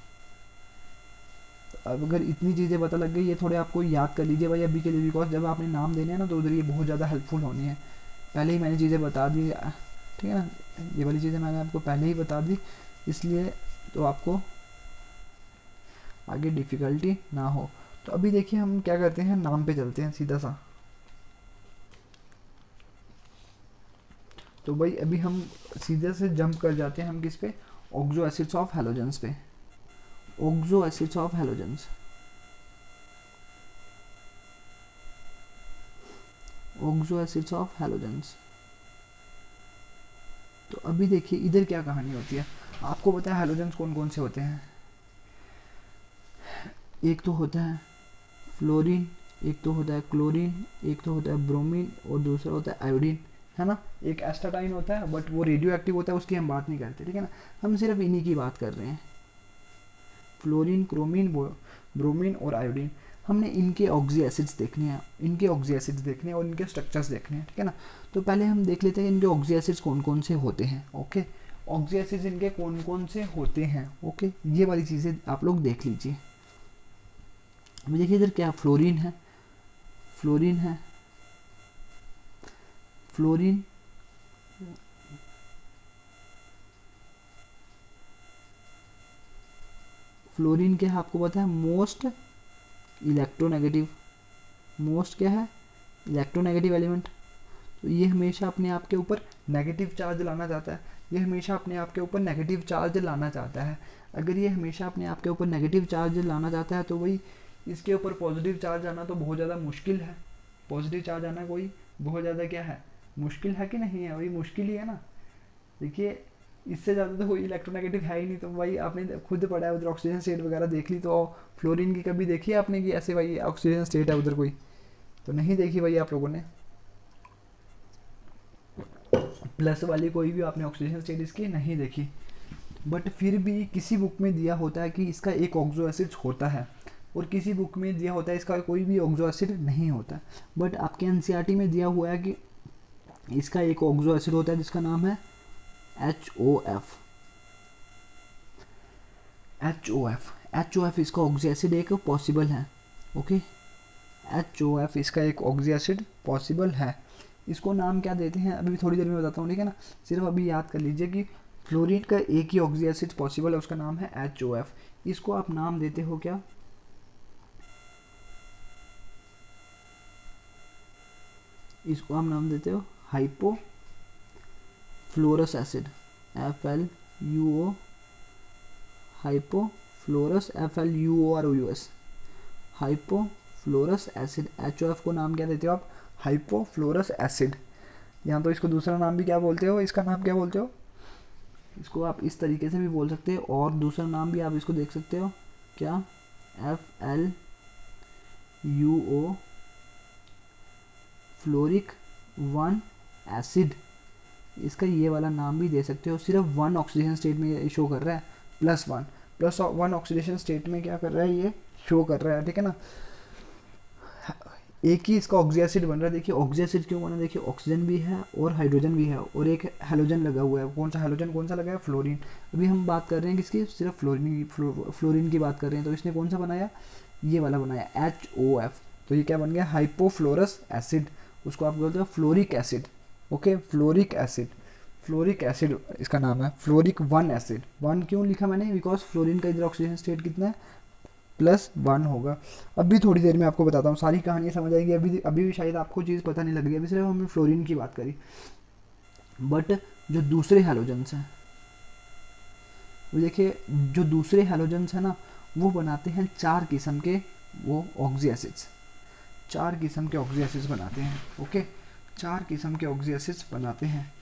अब अगर इतनी चीज़ें पता लग गई, ये थोड़े आपको याद कर लीजिए भाई अभी के लिए, बिकॉज जब आपने नाम देने हैं ना तो उधर ये बहुत ज़्यादा हेल्पफुल होनी है। पहले ही मैंने चीज़ें बता दी, ठीक है ना, ये वाली चीज़ें मैंने आपको पहले ही बता दी, इसलिए तो आपको आगे डिफ़िकल्टी ना हो। तो अभी देखिए हम क्या करते हैं, नाम पे चलते हैं सीधा सा। तो भाई अभी हम सीधे से जंप कर जाते हैं हम किस पे, ऑक्सो एसिड्स ऑफ हैलोजेंस पे, oxo acids of halogens, oxo acids of halogens. तो अभी देखिए इधर क्या कहानी होती है, आपको पता है हैलोजेंस कौन कौन से होते हैं, एक तो होता है फ्लोरीन, एक तो होता है क्लोरीन, एक तो होता है ब्रोमीन और दूसरा होता है आयोडीन, है ना। एक एस्टाटाइन होता है बट वो रेडियो एक्टिव होता है, उसकी हम बात नहीं करते, ठीक है ना, हम सिर्फ इन्हीं की बात कर रहे हैं, फ्लोरीन, क्रोमीन, ब्रोमीन और आयोडीन। हमने इनके ऑक्सी एसिड्स देखने हैं, इनके ऑक्सी एसिड्स देखने हैं और इनके स्ट्रक्चर्स देखने हैं, ठीक है ना। तो पहले हम देख लेते हैं इनके ऑक्सी एसिड्स कौन कौन से होते हैं। ओके, ऑक्सी एसिड्स इनके कौन कौन से होते हैं, ओके, ये वाली चीज़ें आप लोग देख लीजिए। अभी देखिए इधर क्या फ्लोरीन है, फ्लोरीन है, फ्लोरीन फ्लोरीन क्या है आपको पता है, मोस्ट इलेक्ट्रोनेगेटिव, मोस्ट क्या है इलेक्ट्रोनेगेटिव एलिमेंट। तो ये हमेशा अपने आप के ऊपर नेगेटिव चार्ज लाना चाहता है, ये हमेशा अपने आप के ऊपर नेगेटिव चार्ज लाना चाहता है। अगर ये हमेशा अपने आप के ऊपर नेगेटिव चार्ज लाना चाहता है तो वही इसके ऊपर पॉजिटिव चार्ज आना तो बहुत ज़्यादा मुश्किल है, पॉजिटिव चार्ज आना कोई बहुत ज़्यादा क्या है मुश्किल है कि नहीं है, वही मुश्किल ही है ना। देखिए इससे ज़्यादा तो कोई इलेक्ट्रोनेगेटिव है ही नहीं, तो भाई आपने खुद पढ़ा है उधर ऑक्सीजन स्टेट वगैरह देख ली, तो फ्लोरीन की कभी देखी है आपने कि ऐसे भाई ऑक्सीजन स्टेट है उधर कोई, तो नहीं देखी भाई आप लोगों ने। प्लस वाली कोई भी आपने ऑक्सीजन स्टेट इसकी नहीं देखी, बट फिर भी किसी बुक में दिया होता है कि इसका एक ऑक्सो एसिड होता है और किसी बुक में दिया होता है इसका कोई भी ऑक्सो एसिड नहीं होता। बट आपके एनसीईआरटी में दिया हुआ है कि इसका एक ऑक्सो एसिड होता है जिसका नाम है HOF, HOF, HOF इसका ऑक्सी एसिड एक पॉसिबल है। ओके, HOF इसका एक ऑक्सी एसिड पॉसिबल है। इसको नाम क्या देते हैं अभी थोड़ी देर में बताता हूँ, ठीक है ना, सिर्फ अभी याद कर लीजिए कि फ्लोरीन का एक ही ऑक्सी एसिड पॉसिबल है, उसका नाम है HOF। इसको आप नाम देते हो क्या, इसको आप नाम देते हो hypofluorous acid, FLUO, hypofluorous FLUOROUS, hypofluorous acid. HOF को नाम क्या देते हो आप, हाइपोफ्लोरस एसिड। यहाँ तो इसको दूसरा नाम भी क्या बोलते हो, इसका नाम क्या बोलते हो, इसको आप इस तरीके से भी बोल सकते हो और दूसरा नाम भी आप इसको देख सकते हो क्या, FLUO फ्लोरिक 1 एसिड, इसका ये वाला नाम भी दे सकते हो। सिर्फ 1 ऑक्सीडेशन स्टेट में शो कर रहा है, +1 ऑक्सीडेशन स्टेट में क्या कर रहा है ये शो कर रहा है, ठीक है ना। एक ही इसका ऑक्सी एसिड बन रहा है। देखिए ऑक्सी एसिड क्यों बना, देखिए ऑक्सीजन भी है और हाइड्रोजन भी है और एक हेलोजन लगा हुआ है। कौन सा हेलोजन, कौन सा लगा है, फ्लोरीन। अभी हम बात कर रहे हैं किसकी, सिर्फ फ्लोरीन की बात कर रहे हैं। तो इसने कौन सा बनाया, ये वाला बनाया HOF। तो ये क्या बन गया, हाइपोफ्लोरस एसिड, उसको आप बोलते हो fluoric acid. Okay, fluoric acid, fluoric acid इसका नाम है, फ्लोरिक 1 एसिड। 1 क्यों लिखा मैंने, बिकॉज फ्लोरीन का इधर ऑक्सीजन स्टेट कितना है, +1 होगा। अभी थोड़ी देर में आपको बताता हूँ, सारी कहानी समझ आएगी। अभी भी शायद आपको चीज़ पता नहीं लग रही, अभी सिर्फ हमने फ्लोरीन की बात करी। बट जो दूसरे हैलोजेंस हैं, वो देखिए जो दूसरे हैलोजेंस हैं ना, वो बनाते हैं 4 किस्म के वो ऑक्सी एसिड्स, 4 किस्म के ऑक्सी एसिड्स बनाते हैं। ओके, 4 किस्म के ऑक्सी एसिड्स बनाते हैं।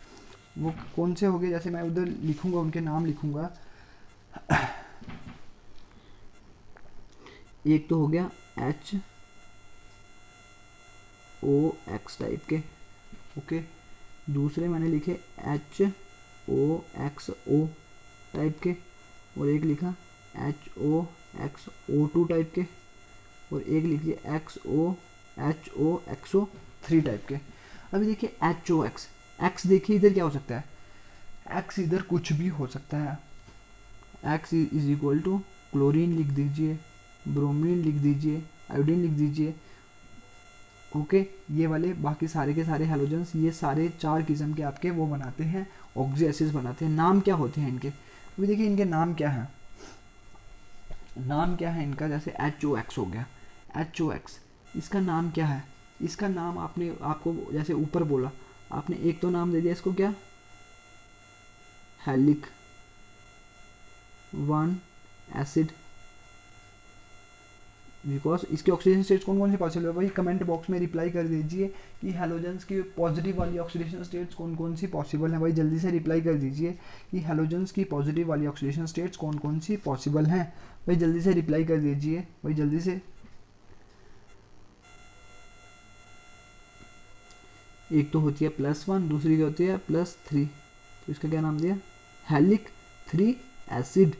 वो कौन से हो गए, जैसे मैं उधर लिखूंगा, उनके नाम लिखूंगा। एक तो हो गया HOX टाइप के। ओके, दूसरे मैंने लिखे HOXO टाइप के, और एक लिखा HOXO2 टाइप के, और एक लिखिए HOXO3 टाइप के। अभी देखिए HOX, X देखिए इधर क्या हो सकता है, X इधर कुछ भी हो सकता है। X is equal to chlorine लिख दीजिए, ब्रोमीन लिख दीजिए, आयोडीन लिख दीजिए। ओके, ये वाले बाकी सारे के सारे हैलोजेंस, ये सारे 4 किस्म के आपके वो बनाते हैं, ऑक्सी एसिड्स बनाते हैं। नाम क्या होते हैं इनके, अभी देखिए इनके नाम क्या है, नाम क्या है इनका। जैसे HOX हो गया, HOX इसका नाम क्या है, इसका नाम आपको जैसे ऊपर बोला आपने, एक तो नाम दे दिया इसको क्या, हैलिक 1 एसिड। बिकॉज इसके ऑक्सीडेशन स्टेट्स कौन कौन से पॉसिबल है, वही कमेंट बॉक्स में रिप्लाई कर दीजिए कि हैलोजेंस की पॉजिटिव वाली ऑक्सीडेशन स्टेट्स कौन कौन सी पॉसिबल है। भाई जल्दी से रिप्लाई कर दीजिए कि हैलोजेंस की पॉजिटिव वाली ऑक्सीडेशन स्टेट्स कौन कौन सी पॉसिबल हैं। भाई जल्दी से रिप्लाई कर दीजिए, भाई जल्दी से। एक तो होती है +1, दूसरी क्या होती है +3। तो इसका क्या नाम दिया, हैलिक 3 एसिड,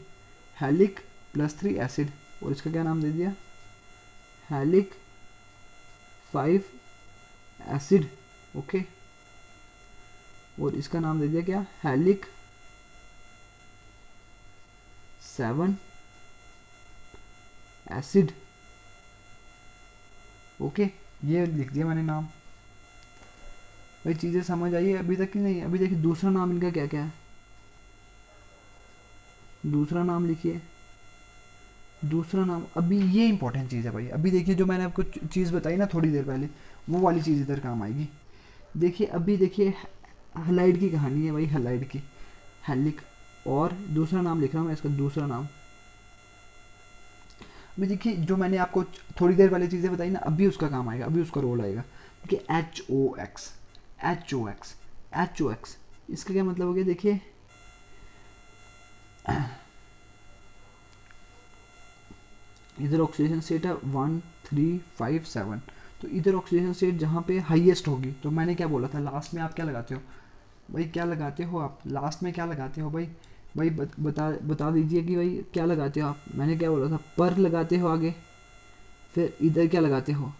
हैलिक +3 एसिड। और इसका क्या नाम दे दिया, हैलिक 5 एसिड। ओके, और इसका नाम दे दिया क्या, हैलिक 7 एसिड। ओके, ये लिख दिया मैंने नाम। भाई चीज़ें समझ आई है अभी तक कि नहीं। अभी देखिए दूसरा नाम इनका क्या क्या है, दूसरा नाम लिखिए, दूसरा नाम। अभी ये इंपॉर्टेंट चीज़ है भाई। अभी देखिए जो मैंने आपको चीज़ बताई ना थोड़ी देर पहले, वो वाली चीज़ इधर काम आएगी। देखिए अभी देखिए हैलाइड की कहानी है भाई, हैलाइड की, हैलिक। और दूसरा नाम लिख रहा हूँ मैं इसका, दूसरा नाम। अभी देखिए जो मैंने आपको थोड़ी देर पहले चीज़ें बताई ना, अभी उसका काम आएगा, अभी उसका रोल आएगा। देखिए HOX, HOX, HOX इसका क्या मतलब हो गया, देखिए इधर ऑक्सीडेशन स्टेट है 1 3 5 7। तो इधर ऑक्सीडेशन स्टेट जहाँ पे हाईएस्ट होगी, तो मैंने क्या बोला था लास्ट में, आप क्या लगाते हो भाई, क्या लगाते हो आप लास्ट में, क्या लगाते हो भाई, भाई बता दीजिए कि भाई क्या लगाते हो आप। मैंने क्या बोला था, पर लगाते हो आगे, फिर इधर क्या लगाते हो,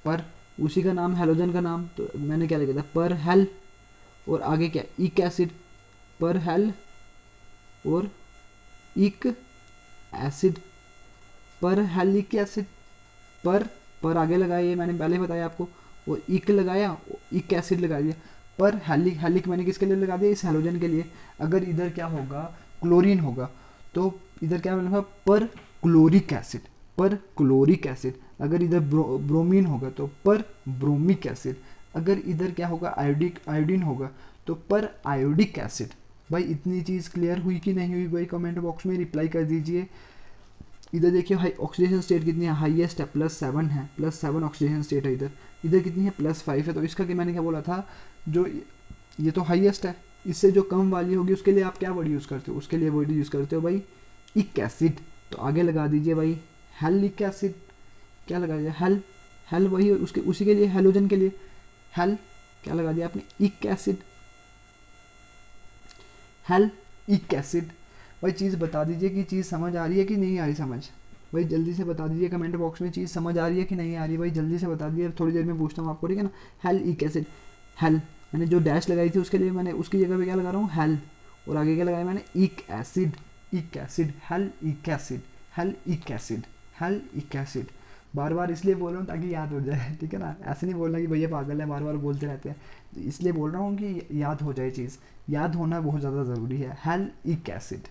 पर उसी का नाम हेलोजन का नाम। तो मैंने क्या लिखा था, पर हेल, और आगे क्या, इक एसिड, पर हेल और इक एसिड, पर हेलिक एसिड। पर आगे लगाया, ये मैंने पहले बताया आपको, और इक लगाया, इक एसिड लगा दिया। पर हेलिक, हेलिक मैंने किसके लिए लगा दिया, इस हेलोजन के लिए। अगर इधर क्या होगा, क्लोरीन होगा, तो इधर क्या मिलेगा, पर chloric acid, perchloric acid. अगर इधर ब्रोमीन होगा तो पर ब्रोमिक एसिड। अगर इधर क्या होगा, आयोडीन होगा तो पर आयोडिक एसिड। भाई इतनी चीज़ क्लियर हुई कि नहीं हुई भाई, कमेंट बॉक्स में रिप्लाई कर दीजिए। इधर देखिए हाई ऑक्सीडेशन स्टेट कितनी है, हाईएस्ट है, +7 है, +7 ऑक्सीडेशन स्टेट है इधर। इधर कितनी है, +5 है। तो इसका क्या, मैंने क्या बोला था, जो ये तो हाईएस्ट है, इससे जो कम वाली होगी उसके लिए आप क्या वर्ड यूज़ करते हो, उसके लिए वर्ड यूज़ करते हो भाई इक एसिड। तो आगे लगा दीजिए भाई हेलिक एसिड। क्या लगा दिया, हेल, हेल वही उसके उसी के लिए, हेलोजन के लिए हेल, क्या लगा दिया आपने, इक एसिड, हेल इक एसिड। भाई चीज़ बता दीजिए कि चीज़ समझ आ रही है कि नहीं आ रही समझ। भाई जल्दी से बता दीजिए कमेंट बॉक्स में, चीज़ समझ आ रही है कि नहीं आ रही है भाई जल्दी से बता दीजिए, थोड़ी देर में पूछता हूँ आपको, ठीक है ना। हेलिक एसिड, हेल मैंने जो डैश लगाई थी उसके लिए मैंने उसकी जगह पे क्या लगा रहा हूँ, हेल, और आगे क्या लगाया मैंने, इक एसिड, इक एसिड, हेल इक एसिड, हेल इक एसिड, हेल इक एसिड। बार बार इसलिए बोल रहा हूँ ताकि याद हो जाए, ठीक है ना, ऐसे नहीं बोलना कि भैया पागल है बार बार बोलते रहते हैं, तो इसलिए बोल रहा हूँ कि याद हो जाए चीज़, याद होना बहुत ज़्यादा ज़रूरी है। हेल इक एसिड,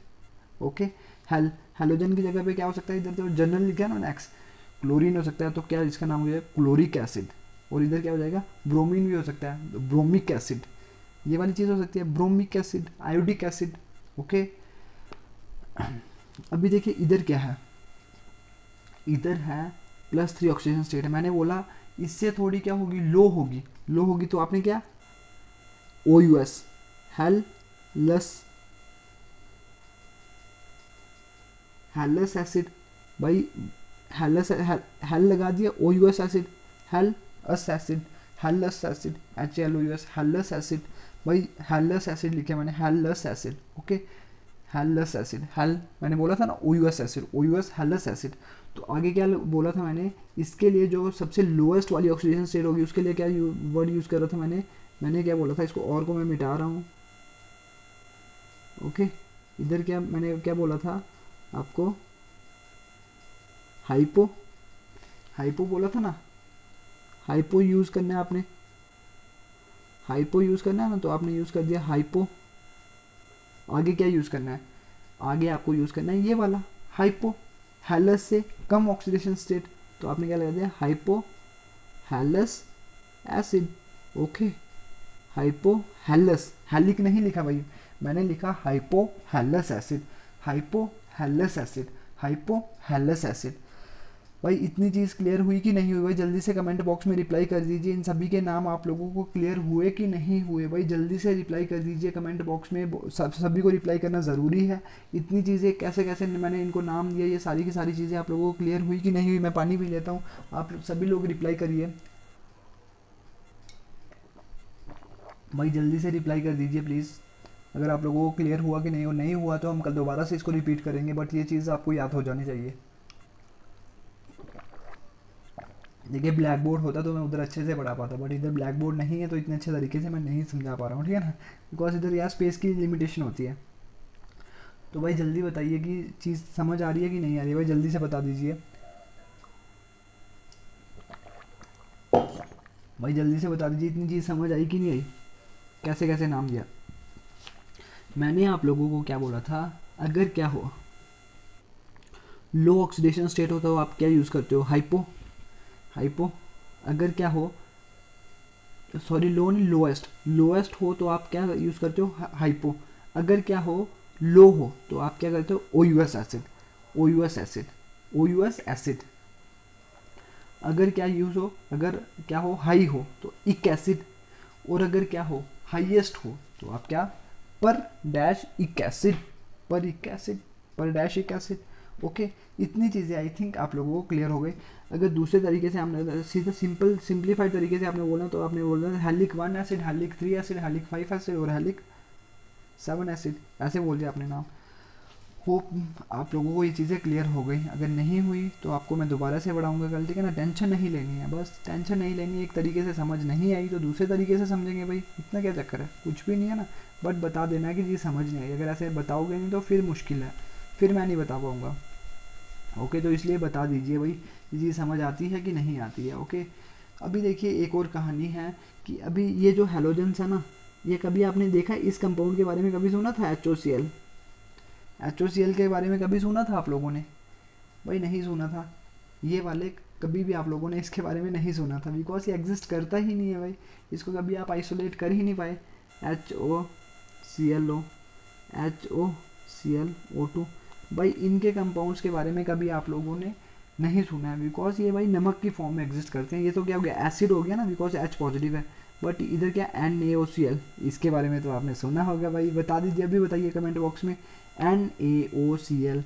ओके। हेल, हेलोजन की जगह पे क्या हो सकता है, इधर तो जनरल लिखा है ना नेक्स्ट, क्लोरीन हो सकता है, तो क्या इसका नाम हो जाएगा क्लोरिक एसिड, और इधर क्या हो जाएगा, ब्रोमीन भी हो सकता है, ब्रोमिक एसिड, ये वाली चीज़ हो सकती है, bromic acid, iodic acid, okay. अभी देखिए इधर क्या है, इधर है +3 ऑक्सीजन स्टेट है, मैंने बोला इससे थोड़ी क्या होगी, लो होगी, लो होगी, तो आपने क्या, ओ यू एस, हेल लस, हेलस एसिड, भाई हेलस, हेल लगा दिया, O U S acid, halous acid, halous acid, HLOUS, halous acid, भाई हेलस एसिड लिखे मैंने, halous acid, okay. Halous acid, hal मैंने बोला था ना, O U S acid, O U S halous acid. तो आगे क्या बोला था मैंने, इसके लिए जो सबसे लोएस्ट वाली ऑक्सीजन स्टेट होगी उसके लिए क्या वर्ड यूज़ कर रहा था मैंने क्या बोला था, इसको और को मैं मिटा रहा हूँ, ओके। इधर क्या मैंने क्या बोला था आपको, हाइपो, हाइपो बोला था ना, हाइपो यूज़ करना है आपने, हाइपो यूज़ करना है ना, तो आपने यूज़ कर दिया हाइपो। आगे क्या यूज़ करना है, आगे आपको यूज़ करना है ये वाला हाइपो, हेलस से कम ऑक्सीडेशन स्टेट, तो आपने क्या लगा दिया, hypo halous acid, okay. Hypo halous, halic नहीं लिखा भाई, मैंने लिखा hypo halous acid, hypo halous acid, hypo halous acid. भाई इतनी चीज़ क्लियर हुई कि नहीं हुई भाई, जल्दी से कमेंट बॉक्स में रिप्लाई कर दीजिए, इन सभी के नाम आप लोगों को क्लियर हुए कि नहीं हुए, भाई जल्दी से रिप्लाई कर दीजिए कमेंट बॉक्स में, सभी को रिप्लाई करना ज़रूरी है। इतनी चीज़ें कैसे कैसे मैंने इनको नाम दिया, ये सारी की सारी चीज़ें आप लोगों को क्लियर हुई कि नहीं हुई, मैं पानी भी लेता हूँ, आप सभी लोग रिप्लाई करिए भाई, जल्दी से रिप्लाई कर दीजिए प्लीज़, अगर आप लोगों को क्लियर हुआ कि नहीं हुआ तो हम कल दोबारा से इसको रिपीट करेंगे, बट ये चीज़ आपको याद हो जानी चाहिए। देखिए ब्लैक बोर्ड होता तो मैं उधर अच्छे से पढ़ा पाता, बट इधर ब्लैक बोर्ड नहीं है तो इतने अच्छे तरीके से मैं नहीं समझा पा रहा हूँ, ठीक है ना, बिकॉज इधर यार स्पेस की लिमिटेशन होती है। तो भाई जल्दी बताइए कि चीज़ समझ आ रही है कि नहीं आ रही है, भाई जल्दी से बता दीजिए, भाई जल्दी से बता दीजिए इतनी चीज़ समझ आई कि नहीं आई, कैसे कैसे नाम दिया। मैंने आप लोगों को क्या बोला था, अगर क्या हो लो ऑक्सीडेशन स्टेट हो तो आप क्या यूज़ करते हो, हाइपो, हाइपो। अगर क्या हो, सॉरी लो नहीं, लोएस्ट, लोएस्ट हो तो आप क्या यूज़ करते हो, हाइपो। अगर क्या हो लो हो तो आप क्या करते हो, ओ U S acid, O U S acid, O U S acid. अगर क्या यूज़ हो, अगर क्या हो हाई हो तो इक एसिड, और अगर क्या हो हाईएस्ट हो तो आप क्या, पर डैश इक एसिड, पर इक एसिड, पर डैश इक एसिड, ओके। इतनी चीज़ें आई थिंक आप लोगों को क्लियर हो गई। अगर दूसरे तरीके से हमने सीधा सिंपल सिंप्लीफाइड तरीके से आपने बोला तो आपने बोलना हेलिक 1 एसिड, हेलिक 3 एसिड, हेलिक 5 एसिड और हेलिक 7 एसिड, ऐसे बोल दिया आपने नाम। होप आप लोगों को ये चीज़ें क्लियर हो गई, अगर नहीं हुई तो आपको मैं दोबारा से बढ़ाऊंगा कल, ठीक है ना, टेंशन नहीं लेनी है, बस टेंशन नहीं लेनी है, एक तरीके से समझ नहीं आई तो दूसरे तरीके से समझेंगे भाई, इतना क्या चक्कर है, कुछ भी नहीं है ना, बट बता देना कि जी समझ नहीं आई, अगर ऐसे बताओगे नहीं तो फिर मुश्किल है, फिर मैं नहीं बता पाऊँगा, ओके। तो इसलिए बता दीजिए भाई ये चीज़ समझ आती है कि नहीं आती है, ओके। अभी देखिए एक और कहानी है कि अभी ये जो हेलोजेंस है ना, ये कभी आपने देखा इस कंपाउंड के बारे में कभी सुना था, HOCl, HOCl के बारे में कभी सुना था आप लोगों ने, भाई नहीं सुना था, ये वाले कभी भी आप लोगों ने इसके बारे में नहीं सुना था, बिकॉज ये एग्जिस्ट करता ही नहीं है भाई, इसको कभी आप आइसोलेट कर ही नहीं पाए। HOClO, HOClO2, भाई इनके कंपाउंड्स के बारे में कभी आप लोगों ने नहीं सुना है, बिकॉज ये भाई नमक की फॉर्म में एग्जिस्ट करते हैं, ये तो क्या हो गया एसिड हो गया ना, बिकॉज H पॉजिटिव है, बट इधर क्या NaOCl, इसके बारे में तो आपने सुना होगा भाई, बता दीजिए अभी, बताइए कमेंट बॉक्स में NaOCl,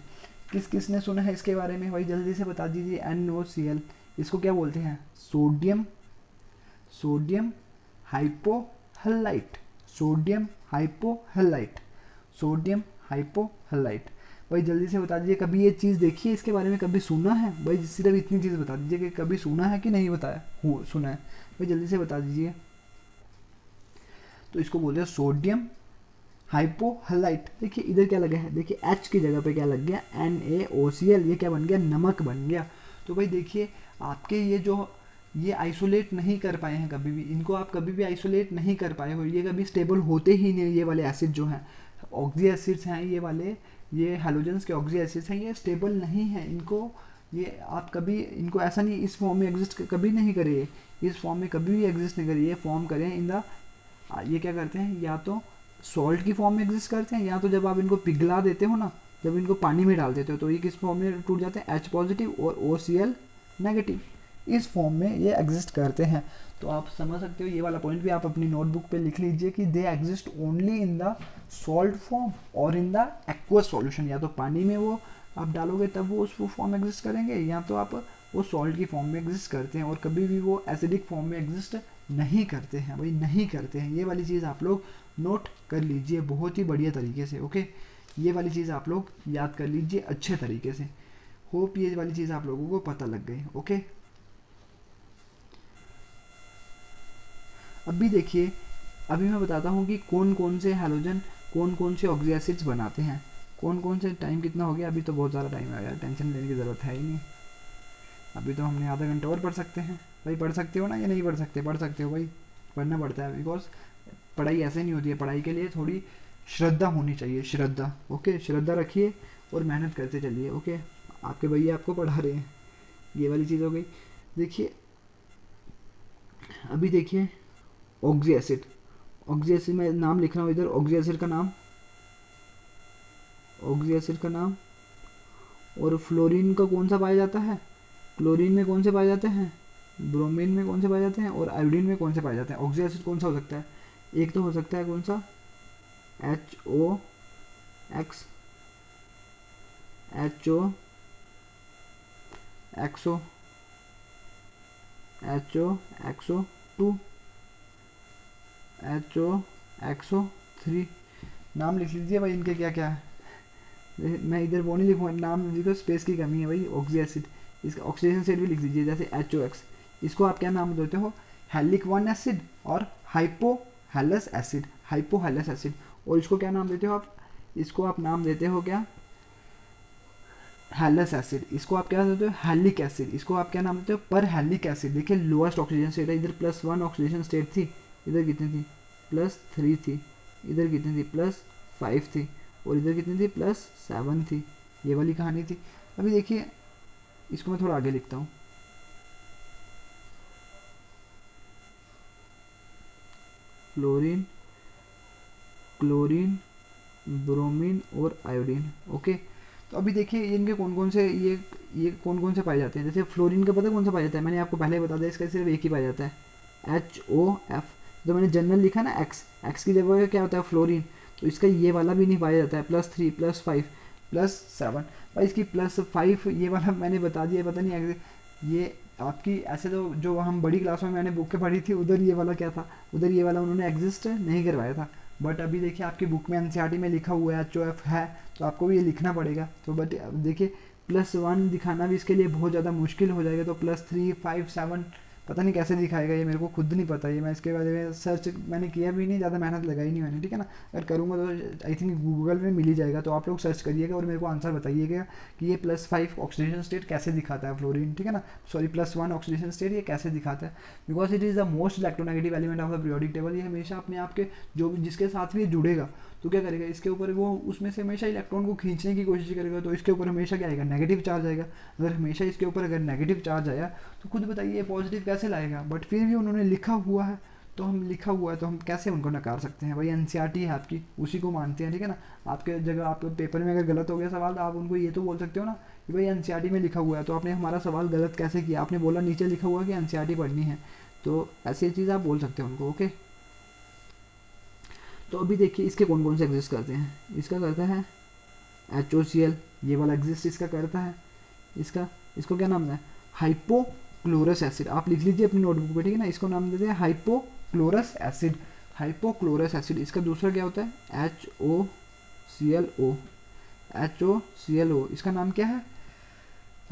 किस किस ने सुना है इसके बारे में, भाई जल्दी से बता दीजिए। NaOCl, इसको क्या बोलते हैं, सोडियम, सोडियम हाइपोहलाइट, सोडियम हाइपोहलाइट, सोडियम हाइपोहलाइट। भाई जल्दी से बता दीजिए, कभी ये चीज़ देखी है इसके बारे में, कभी सुना है भाई? सिर्फ इतनी चीज़ बता दीजिए कि कभी सुना है कि नहीं बताया हो, सुना है भाई, जल्दी से बता दीजिए। तो इसको बोलते हैं सोडियम हाइपोहलाइट। देखिए इधर क्या लगा है, देखिए H की जगह पे क्या लग गया, NaOCl, ये क्या बन गया, नमक बन गया। तो भाई देखिए आपके ये आइसोलेट नहीं कर पाए हैं कभी भी, इनको आप कभी भी आइसोलेट नहीं कर पाए हो, ये कभी स्टेबल होते ही नहीं। ये वाले एसिड जो हैं, ऑक्सी एसिड्स हैं ये वाले, ये हैलोजेंस के ऑक्सी एसिड्स हैं, ये स्टेबल नहीं है। इनको ये आप कभी इनको ऐसा नहीं इस फॉर्म में एग्जिस्ट कभी नहीं करिए, इस फॉर्म में कभी भी एग्जिस्ट नहीं करिए। फॉर्म करें इन द, ये क्या करते हैं, या तो सॉल्ट की फॉर्म में एग्जिस्ट करते हैं, या तो जब आप इनको पिघला देते हो ना, जब इनको पानी में डाल देते हो, तो ये किस फॉर्म में टूट जाते हैं, H पॉजिटिव और OCl नेगेटिव, इस फॉर्म में ये एग्जिस्ट करते हैं। तो आप समझ सकते हो, ये वाला पॉइंट भी आप अपनी नोटबुक पे लिख लीजिए कि they exist only in the salt form और इन द एक्वस सॉल्यूशन। या तो पानी में वो आप डालोगे तब वो उस फॉर्म में एग्जिस्ट करेंगे, या तो आप वो सॉल्ट की फॉर्म में एग्जिस्ट करते हैं, और कभी भी वो एसिडिक फॉर्म में एग्जिस्ट नहीं करते हैं भाई, नहीं करते हैं। ये वाली चीज़ आप लोग नोट कर लीजिए बहुत ही बढ़िया तरीके से, ओके। ये वाली चीज़ आप लोग याद कर लीजिए अच्छे तरीके से। होप ये वाली चीज़ आप लोगों को पता लग गई, ओके। अभी देखिए, अभी मैं बताता हूँ कि कौन कौन से हैलोजन, कौन कौन से ऑक्सी एसिड्स बनाते हैं, कौन कौन से। टाइम कितना हो गया, अभी तो बहुत ज़्यादा टाइम है यार, टेंशन लेने की ज़रूरत है ही नहीं। अभी तो हमने आधा घंटा और पढ़ सकते हैं भाई। पढ़ सकते हो ना, या नहीं पढ़ सकते? पढ़ सकते हो भाई, पढ़ना पड़ता है, बिकॉज पढ़ाई ऐसे नहीं होती है। पढ़ाई के लिए थोड़ी श्रद्धा होनी चाहिए, श्रद्धा, ओके। श्रद्धा रखिए और मेहनत करते चलिए, ओके। आपके भैया आपको पढ़ा रहे हैं, ये वाली चीज़ हो गई। देखिए अभी देखिए ऑक्सी एसिड, ऑक्सी एसिड में नाम लिख रहा हूँ इधर, ऑक्सी एसिड का नाम, ऑक्सी एसिड का नाम। और फ्लोरीन का कौन सा पाया जाता है, क्लोरीन में कौन से पाए जाते हैं, ब्रोमीन में कौन से पाए जाते हैं, और आयोडीन में कौन से पाए जाते हैं। ऑक्सी एसिड कौन सा हो सकता है, एक तो हो सकता है कौन सा, HOX, HO, XO2, HOXO3। नाम लिख लीजिए भाई इनके क्या क्या है। मैं इधर वो नहीं लिखूँगा नाम, लिखो, स्पेस की कमी है भाई। ऑक्सी एसिड, इसका ऑक्सीडेशन स्टेट भी लिख दीजिए, जैसे HOX। इसको आप क्या नाम देते हो, हेलिक 1 एसिड और हाइपोहेलस एसिड, हाइपोहेलस एसिड। और इसको क्या नाम देते हो आप, इसको आप नाम देते हो क्या, हेलस एसिड। इसको आप क्या देते हो, हेलिक एसिड। इसको आप क्या नाम देते हो, पर हेलिक एसिड। देखिए लोएस्ट ऑक्सीजन स्टेट है, इधर +1 ऑक्सीजन स्टेट थी, इधर कितनी थी, +3 थी, इधर कितनी थी, +5 थी, और इधर कितनी थी, +7 थी। ये वाली कहानी थी। अभी देखिए इसको मैं थोड़ा आगे लिखता हूँ, फ्लोरीन, क्लोरीन, ब्रोमीन और आयोडीन, ओके। तो अभी देखिए इनके कौन कौन से ये कौन कौन से पाए जाते हैं। जैसे फ्लोरीन का पता कौन सा पाया जाता है, मैंने आपको पहले बता दिया, इसका सिर्फ एक ही पाया जाता है, HOF। जो मैंने जनरल लिखा ना, एक्स की जगह क्या होता है, फ्लोरीन। तो इसका ये वाला भी नहीं पाया जाता है, +3, +5, +7। भाई इसकी +5 ये वाला मैंने बता दिया, पता नहीं ये आपकी ऐसे तो जो हम बड़ी क्लास में मैंने बुक पढ़ी थी, उधर ये वाला क्या था, उधर ये वाला उन्होंने एग्जिस्ट नहीं करवाया था। बट अभी देखिए आपकी बुक में NCERT में लिखा हुआ है HOF है, तो आपको भी ये लिखना पड़ेगा। तो बट देखिए +1 दिखाना भी इसके लिए बहुत ज़्यादा मुश्किल हो जाएगा। तो +3, 5, 7 पता नहीं कैसे दिखाएगा, ये मेरे को खुद नहीं पता। ये मैं इसके बारे में सर्च मैंने किया भी नहीं, ज़्यादा मेहनत लगाई नहीं मैंने, ठीक है ना। अगर करूँगा तो आई थिंक गूगल में मिल ही जाएगा। तो आप लोग सर्च करिएगा और मेरे को आंसर बताइएगा कि ये +5 ऑक्सीडेशन स्टेट कैसे दिखाता है फ्लोरीन, ठीक है ना। सॉरी +1 ऑक्सीडेशन स्टेट ये कैसे दिखाता है, because it is the most electronegative element of the periodic table. ये हमेशा अपने आप के जो भी जिसके साथ भी जुड़ेगा तो क्या करेगा, इसके ऊपर वो उसमें से हमेशा इलेक्ट्रॉन को खींचने की कोशिश करेगा। तो इसके ऊपर हमेशा क्या आएगा, नेगेटिव चार्ज आएगा। अगर हमेशा इसके ऊपर अगर नेगेटिव चार्ज आया तो खुद बताइए पॉजिटिव कैसे लाएगा। बट फिर भी उन्होंने लिखा हुआ है, तो हम लिखा हुआ है तो हम कैसे उनको नकार सकते हैं भाई। NCERT है आपकी, उसी को मानते हैं, ठीक है ना। आपके जगह आपके पेपर में अगर गलत हो गया सवाल तो आप उनको ये तो बोल सकते हो ना कि भाई NCERT में लिखा हुआ है, तो आपने हमारा सवाल गलत कैसे किया, आपने बोला नीचे लिखा हुआ कि NCERT पढ़नी है। तो ऐसी चीज़ आप बोल सकते हो उनको, ओके। तो अभी देखिए इसके कौन कौन से एग्जिस्ट करते हैं। इसका करता है HOCl, ये वाला एग्जिस्ट इसका करता है। इसको क्या नाम है, हाइपोक्लोरस एसिड। आप लिख लीजिए अपनी नोटबुक पे, ठीक है ना। इसको नाम देते हैं हाइपोक्लोरस एसिड, हाइपोक्लोरस एसिड। इसका दूसरा क्या होता है, HOClO, HOClO, इसका नाम क्या है?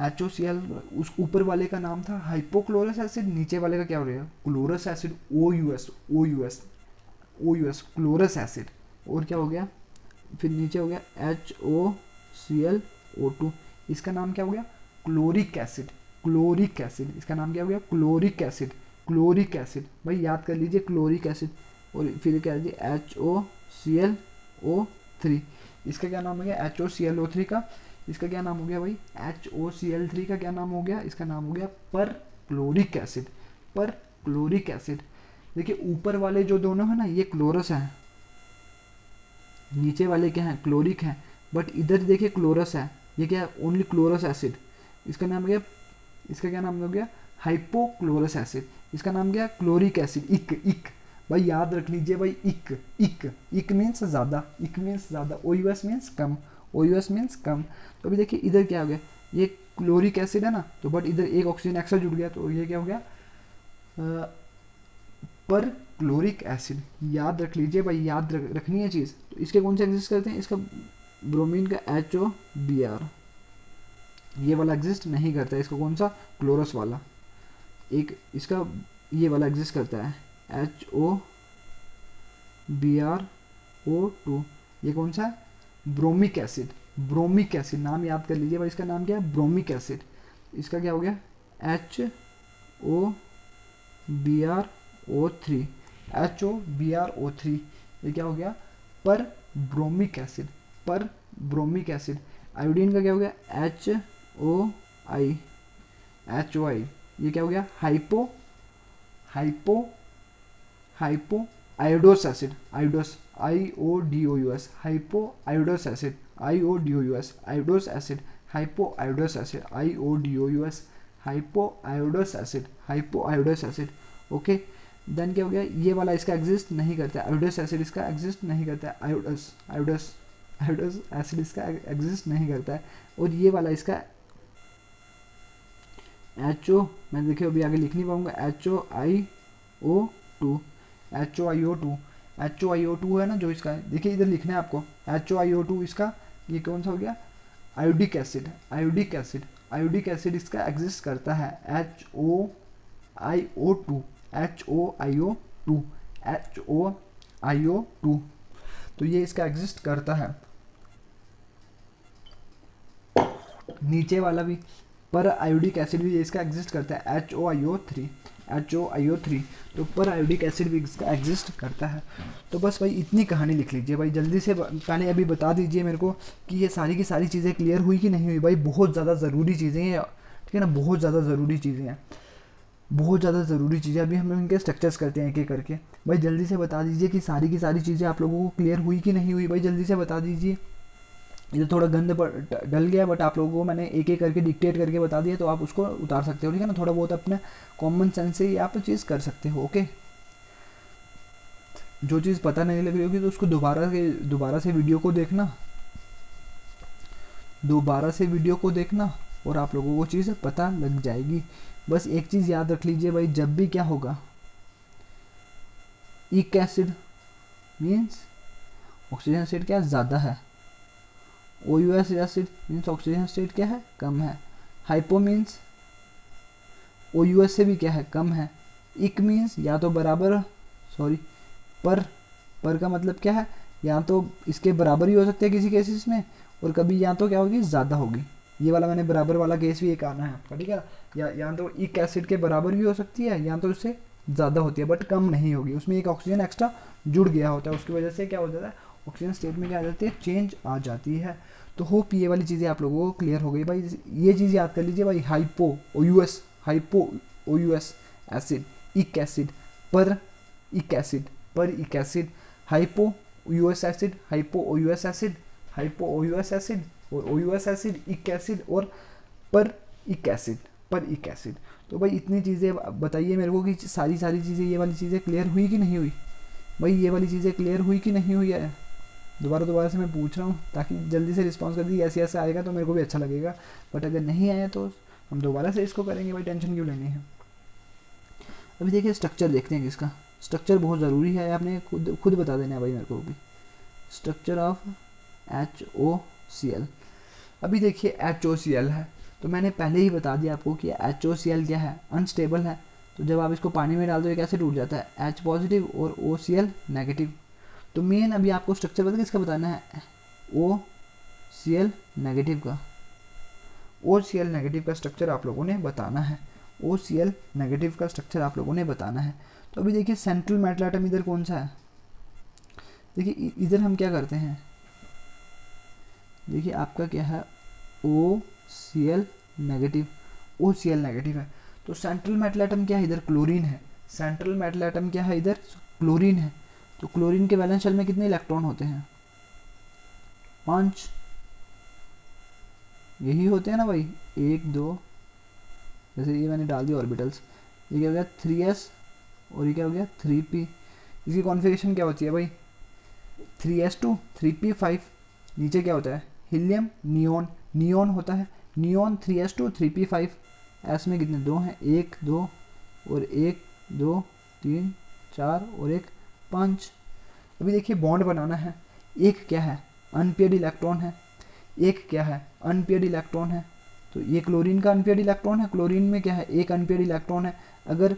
HOCl, उस ऊपर वाले का नाम था हाइपोक्लोरस एसिड, नीचे वाले का क्या हो गया? Chlorous acid, OUS chlorous acid. और क्या हो गया? फिर नीचे हो गया HOClO2, इसका नाम क्या हो गया? Chloric acid. क्लोरिक एसिड, इसका नाम क्या हो गया? Chloric acid. क्लोरिक एसिड भाई याद कर लीजिए, क्लोरिक एसिड। और फिर क्या लीजिए HOClO3, इसका क्या नाम हो गया? HOClO3 का इसका क्या नाम हो गया भाई? HOCl3 का क्या नाम हो गया? इसका नाम हो गया पर chloric acid. Perchloric acid. देखिए ऊपर वाले जो दोनों है ना, ये क्लोरस है, नीचे वाले क्या है? क्लोरिक है। बट इधर देखिए क्लोरस है, ये क्या है? Only chlorous acid. इसका नाम हो गया, इसका क्या नाम हो गया? Hypochlorous acid. इसका नाम क्या है? Chloric acid. इक भाई याद रख लीजिए भाई, इक मीन्स ज़्यादा, इक मीन्स ज़्यादा, OUS मीन्स कम, OUS मीन्स कम। तो अभी देखिए इधर क्या हो गया? ये क्लोरिक एसिड है ना, तो बट इधर एक ऑक्सीजन एक्स्ट्रा जुड़ गया, तो ये क्या हो गया? पर क्लोरिक एसिड। याद रख लीजिए भाई, याद रखनी है चीज़। तो इसके कौन से एग्जिस्ट करते हैं? इसका ब्रोमीन का HOBr, ये वाला एग्जिस्ट नहीं करता है। इसका कौन सा? क्लोरस वाला। एक इसका ये वाला एग्जिस्ट करता है HOBrO2, ये कौन सा है? Bromic acid. ब्रोमिक एसिड नाम याद कर लीजिए भाई, इसका नाम क्या है? Bromic acid. इसका क्या हो गया? HOBrO3, HOBrO3, ये क्या हो गया? Perbromic acid. Perbromic acid. Iodine का क्या हो गया? HOI, ये क्या हो गया? Hypo iodous acid. Iodous, IODOUS, hypo iodous acid, IODOUS, iodous acid, hypo iodous acid, IODOUS, hypo iodous acid, hypo iodous acid. Okay, then क्या हो गया? ये वाला इसका एग्जिस्ट नहीं करता है, आयोडोस एसिड इसका एग्जिस्ट नहीं करता है, आयोडोस एसिड इसका एग्जिस्ट नहीं करता है। और ये वाला इसका मैं देखिए अभी आगे लिख नहीं पाऊंगा, HOIO2 है ना जो इसका है, देखिए इधर लिखना है आपको HOIO2, इसका ये कौन सा हो गया? Iodic acid. आयोडिक एसिड इसका एग्जिस्ट करता है HOIO2, HOIO2, तो ये इसका एग्जिस्ट करता है। नीचे वाला भी पर आयोडिक एसिड भी इसका एग्जिस्ट करता है HOIO3, तो पर आयोडिक एसिड भी इसका एग्जिस्ट करता है। तो बस भाई इतनी कहानी लिख लीजिए भाई, जल्दी से पहले अभी बता दीजिए मेरे को कि ये सारी की सारी चीज़ें क्लियर हुई कि नहीं हुई भाई। बहुत ज़्यादा ज़रूरी चीज़ें हैं, ठीक है ना, बहुत ज़्यादा ज़रूरी चीज़ें हैं, बहुत ज़्यादा ज़रूरी चीज़ें। अभी हम इनके स्ट्रक्चर्स करते हैं एक एक करके। भाई जल्दी से बता दीजिए कि सारी की सारी चीज़ें आप लोगों को क्लियर हुई कि नहीं हुई भाई, जल्दी से बता दीजिए। इधर थोड़ा गंद डल गया, बट आप लोगों को मैंने एक एक करके डिक्टेट करके बता दिया, तो आप उसको उतार सकते हो, ठीक है ना। थोड़ा बहुत अपने कॉमन सेंस से ही आप चीज़ कर सकते हो। ओके, जो चीज़ पता नहीं लग रही होगी तो उसको दोबारा से वीडियो को देखना, और आप लोगों को चीज़ पता लग जाएगी। बस एक चीज़ याद रख लीजिए भाई, जब भी क्या होगा, इक एसिड मीन्स ऑक्सीजन स्टेट क्या ज़्यादा है, OUS acid means oxygen state क्या है? कम है। हाइपो मीन्स OUS से भी क्या है? कम है। इक मीन्स या तो बराबर, पर का मतलब क्या है? या तो इसके बराबर ही हो सकते हैं किसी केसेस में, और कभी या तो क्या होगी? ज़्यादा होगी। ये वाला मैंने बराबर वाला केस भी एक आना है आपका, ठीक है। या तो इक एसिड के बराबर भी हो सकती है, या तो उससे ज़्यादा होती है, बट कम नहीं होगी। उसमें एक ऑक्सीजन एक्स्ट्रा जुड़ गया होता है, उसकी वजह से क्या हो जाता है? ऑक्सीजन स्टेट में क्या आ जाती है? चेंज आ जाती है। तो होप ये वाली चीज़ें आप लोगों को क्लियर हो गई भाई। ये चीज़ याद कर लीजिए भाई, हाइपो OUS एसिड, इक एसिड, पर इक acid, hypo OUS acid, hypo OUS acid, और OUS एसिड, इक एसिड, और पर इक एसिड। तो भाई इतनी चीज़ें बताइए मेरे को कि सारी चीज़ें, ये वाली चीज़ें क्लियर हुई कि नहीं हुई भाई? ये वाली चीज़ें क्लियर हुई कि नहीं हुई है? दोबारा से मैं पूछ रहा हूँ, ताकि जल्दी से रिस्पॉन्स कर दी। ऐसे आएगा तो मेरे को भी अच्छा लगेगा, बट अगर नहीं आया तो हम दोबारा से इसको करेंगे भाई, टेंशन क्यों लेनी है। अभी देखिए स्ट्रक्चर देखते हैं किसका। स्ट्रक्चर बहुत ज़रूरी है, आपने खुद बता देना है भाई मेरे को भी। Structure of HO Cl। अभी देखिए HOCl है, तो मैंने पहले ही बता दिया आपको कि HOCl क्या है, अनस्टेबल है। तो जब आप इसको पानी में डाल दो ये कैसे टूट जाता है, H पॉजिटिव और OCl नेगेटिव। तो मेन अभी आपको स्ट्रक्चर पता है किसका बताना है, OCl नेगेटिव का। OCl नेगेटिव का स्ट्रक्चर आप लोगों ने बताना है, OCl नेगेटिव का स्ट्रक्चर आप लोगों ने बताना है। तो अभी देखिए सेंट्रल मेटल एटम इधर कौन सा है, देखिए इधर हम क्या करते हैं, देखिए आपका क्या है OCl नेगेटिव, OCl नेगेटिव है। तो सेंट्रल मेटल एटम क्या है इधर, क्लोरीन है। सेंट्रल मेटल एटम क्या है इधर, क्लोरीन है। तो क्लोरीन के वैलेंस शेल में कितने इलेक्ट्रॉन होते हैं, 5। यही होते हैं ना भाई, 1 2, जैसे ये मैंने डाल दिया ऑर्बिटल्स, ये क्या हो गया 3s और ये क्या हो गया 3p। इसकी कॉन्फ़िगरेशन क्या होती है भाई, 3s2 3p5। नीचे क्या होता है, हीलियम नियोन, नियोन होता है, नियोन 3s2 3p5। एस में कितने 2 हैं, 1 2 और 1 2 3 4 और 1 5। अभी देखिए बॉन्ड बनाना है, एक क्या है अनपेयर्ड इलेक्ट्रॉन है, एक क्या है अनपेयर्ड इलेक्ट्रॉन है। तो ये क्लोरीन का अनपेयर्ड इलेक्ट्रॉन है, क्लोरीन में क्या है एक अनपेयर्ड इलेक्ट्रॉन है। अगर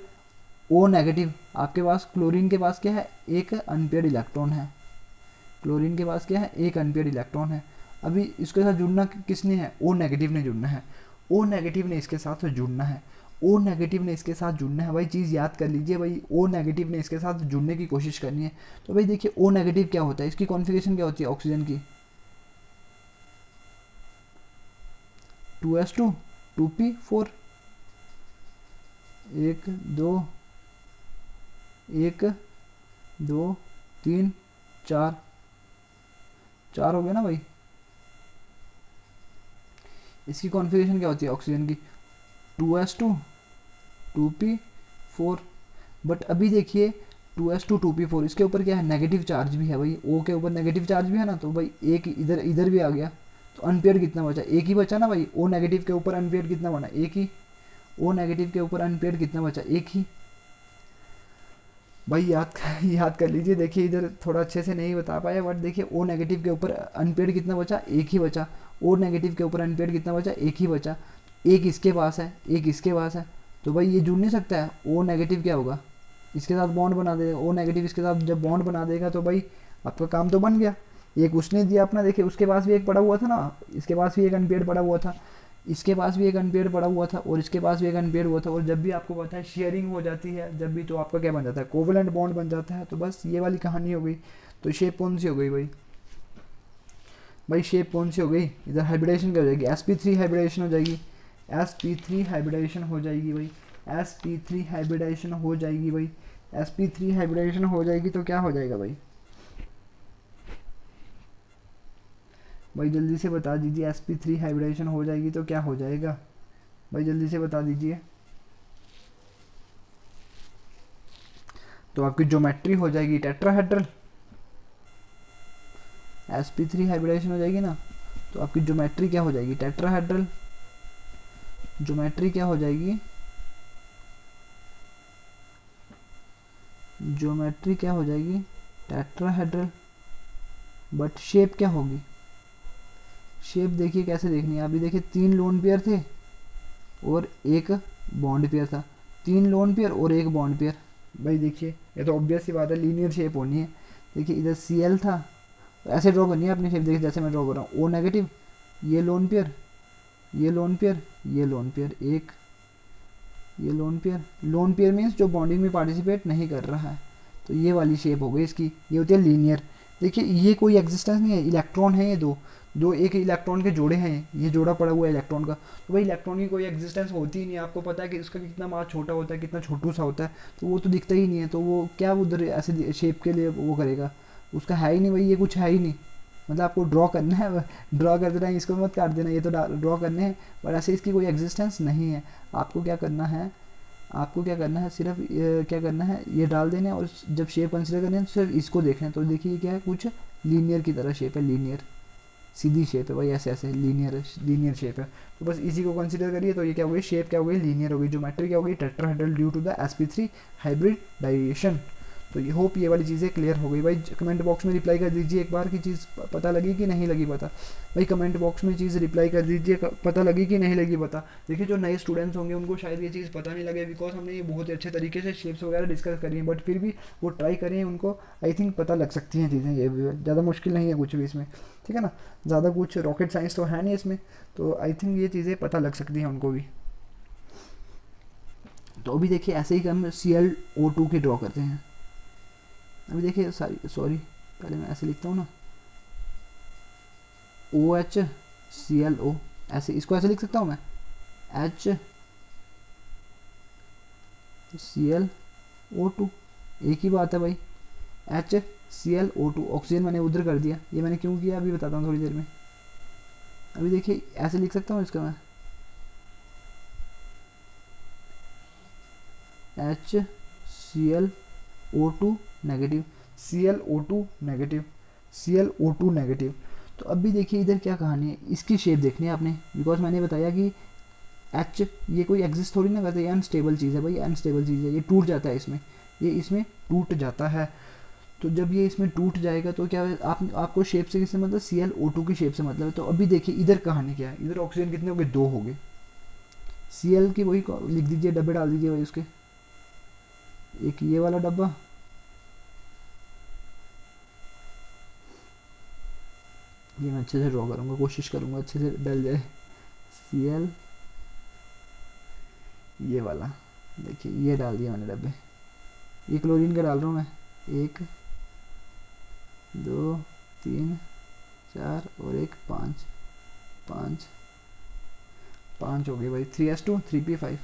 O नेगेटिव आपके पास, क्लोरीन के पास क्या है एक अनपेयर्ड इलेक्ट्रॉन है, क्लोरीन के पास क्या है एक अनपेयर्ड इलेक्ट्रॉन है। अभी इसके साथ जुड़ना किसने है, O नेगेटिव ने जुड़ना है, O नेगेटिव ने इसके साथ जुड़ना है, O नेगेटिव ने इसके साथ जुड़ना है। भाई चीज़ याद कर लीजिए भाई, O नेगेटिव ने इसके साथ जुड़ने की कोशिश करनी है। तो भाई देखिए O नेगेटिव क्या होता है, इसकी कॉन्फ़िगरेशन क्या होती है ऑक्सीजन की, 2s2 2p4, 1 2 1 2 3 4, 4 हो गया ना भाई। इसकी कॉन्फ़िगरेशन क्या होती है ऑक्सीजन की, 2s2 2p4। बट अभी देखिए 2s2 2p4 इसके ऊपर क्या है नेगेटिव चार्ज भी है भाई, O के ऊपर नेगेटिव चार्ज भी है ना, तो भाई एक इधर इधर भी आ गया, तो अनपेयर्ड कितना बचा, एक ही बचा ना भाई। O नेगेटिव के ऊपर अनपेयर्ड कितना बना, एक ही। O नेगेटिव के ऊपर अनपेयर्ड कितना बचा, एक ही। भाई याद कर लीजिए। देखिए इधर थोड़ा अच्छे से नहीं बता पाया, बट देखिए O नेगेटिव के ऊपर अनपेयर्ड कितना बचा, एक ही बचा। O नेगेटिव के ऊपर अनपेयर्ड कितना बचा, एक ही बचा। एक इसके पास है, एक इसके पास है, तो भाई ये जुड़ नहीं सकता है। O नेगेटिव क्या होगा, इसके साथ बॉन्ड बना देगा, O नेगेटिव इसके साथ जब बॉन्ड बना देगा तो भाई आपका काम तो बन गया। एक उसने दिया अपना, देखिए उसके पास भी एक पड़ा हुआ था ना, इसके पास भी एक अनपेयर्ड पड़ा हुआ था, इसके पास भी एक अनपेयर्ड पड़ा हुआ था और इसके पास भी एक अनपेयर्ड हुआ था। और जब भी आपको पता है शेयरिंग हो जाती है जब भी, तो आपका क्या बन जाता है कोवेलेंट बॉन्ड बन जाता है। तो बस ये वाली कहानी हो गई। तो शेप कौन सी हो गई भाई, भाई शेप कौन सी हो गई, इधर हाइब्रिडेशन क्या हो जाएगी, sp3 हाइब्रिडेशन हो जाएगी, sp3 हाइब्रिडेशन हो जाएगी भाई, sp3 हाइब्रिडेशन हो जाएगी भाई, sp3 हाइब्रिडेशन हो जाएगी। तो क्या हो जाएगा भाई, भाई जल्दी से बता दीजिए, sp3 हाइब्रिडेशन हो जाएगी तो क्या हो जाएगा, भाई जल्दी से बता दीजिए। तो आपकी ज्योमेट्री हो जाएगी टेट्राहेड्रल, sp3 हाइब्रिडेशन हो जाएगी ना, तो आपकी ज्योमेट्री क्या हो जाएगी टेट्राहेड्रल। ज्योमेट्री क्या हो जाएगी, ज्योमेट्री क्या हो जाएगी टेट्राहेड्रल। बट शेप क्या होगी, शेप देखिए कैसे देखनी है। अभी देखिए 3 लोन पेयर थे और एक बॉन्ड पेयर था, 3 लोन पेयर और एक बॉन्ड पेयर। भाई देखिए ये तो ऑब्वियस सी बात है, लीनियर शेप होनी है। देखिए इधर Cl था, तो ऐसे ड्रॉ करनी है अपनी शेप, देखिए जैसे मैं ड्रॉ कर रहा हूँ। O नेगेटिव, ये लोन पेयर, ये लोन पेयर, ये लोन पेयर, एक ये lone pair. Lone pair means जो बॉन्डिंग में पार्टिसिपेट नहीं कर रहा है। तो ये वाली शेप हो गई इसकी, ये होती है लीनियर। देखिए ये कोई एग्जिस्टेंस नहीं है, इलेक्ट्रॉन है ये दो एक इलेक्ट्रॉन के जोड़े हैं, ये जोड़ा पड़ा हुआ है इलेक्ट्रॉन का। तो भाई इलेक्ट्रॉन की कोई एग्जिस्टेंस होती ही नहीं है। आपको पता है कि उसका कितना मास छोटा होता है, कितना छोटू सा होता है, तो वो तो दिखता ही नहीं है। तो वो क्या उधर ऐसे शेप के लिए वो करेगा, उसका है ही नहीं भाई, ये कुछ है ही नहीं। मतलब आपको ड्रॉ करना है, ड्रॉ कर देना है, इसको मत काट देना, ये तो ड्रॉ करने हैं, पर ऐसे इसकी कोई एग्जिस्टेंस नहीं है। आपको क्या करना है, आपको क्या करना है, सिर्फ क्या करना है, ये डाल देना, और जब शेप कंसिडर करनी है तो सिर्फ इसको देखना है। तो देखिए क्या है, कुछ लीनियर की तरह शेप है, लीनियर सीधी शेप है भाई, ऐसे ऐसे लीनियर शेप है। तो बस इसी को कंसिडर करिए। तो ये क्या हो गई, शेप क्या हो गई लीनियर हो गई, ज्योमेट्री क्या हो गई tetrahedral due to the sp3 hybridisation. तो ये होप ये वाली चीज़ें क्लियर हो गई भाई। कमेंट बॉक्स में रिप्लाई कर दीजिए एक बार कि चीज़ पता लगी कि नहीं लगी पता। भाई कमेंट बॉक्स में चीज़ रिप्लाई कर दीजिए पता लगी कि नहीं लगी पता। देखिए जो नए स्टूडेंट्स होंगे उनको शायद ये चीज़ पता नहीं लगे, बिकॉज हमने ये बहुत ही अच्छे तरीके से शेप्स वगैरह डिस्कस करी हैं, बट फिर भी वो ट्राई करें, उनको आई थिंक पता लग सकती हैं चीज़ें। ये भी ज़्यादा मुश्किल नहीं है कुछ भी इसमें, ठीक है ना, ज़्यादा कुछ रॉकेट साइंस तो है नहीं इसमें, तो आई थिंक ये चीज़ें पता लग सकती हैं उनको भी। तो अभी देखिए ऐसे ही हम ClO2 की ड्रॉ करते हैं। अभी देखिए सॉरी पहले मैं ऐसे लिखता हूँ ना, OHClO, ऐसे इसको ऐसे लिख सकता हूँ मैं, HClO2, एक ही बात है भाई, HClO2, ऑक्सीजन मैंने उधर कर दिया। ये मैंने क्यों किया अभी बताता हूँ थोड़ी देर में। अभी देखिए ऐसे लिख सकता हूँ इसका मैं, HClO2 negative, ClO2 negative, ClO2 negative. तो अब भी देखिए इधर क्या कहानी है, इसकी शेप देखनी है आपने, बिकॉज मैंने बताया कि H ये कोई एग्जिस्ट थोड़ी ना करता है, ये अनस्टेबल चीज़ है भाई, अनस्टेबल चीज़ है, ये टूट जाता है इसमें, ये इसमें टूट जाता है। तो जब ये इसमें टूट जाएगा तो क्या आपको शेप से किससे मतलब, ClO2 की शेप से मतलब है। तो अभी देखिए इधर कहानी क्या है, इधर ऑक्सीजन कितने हो गए, 2 हो गए, Cl की वही लिख दीजिए, डब्बे डाल दीजिए भाई उसके, एक ये वाला डब्बा, ये मैं अच्छे से ड्रॉ करूँगा, कोशिश करूँगा अच्छे से डल जाए, Cl ये वाला, देखिए ये डाल दिया मैंने डब्बे, ये क्लोरीन का डाल रहा हूँ मैं, 1 2 3 4 और 1 5 5 5 हो गए भाई, 3s2 3p5,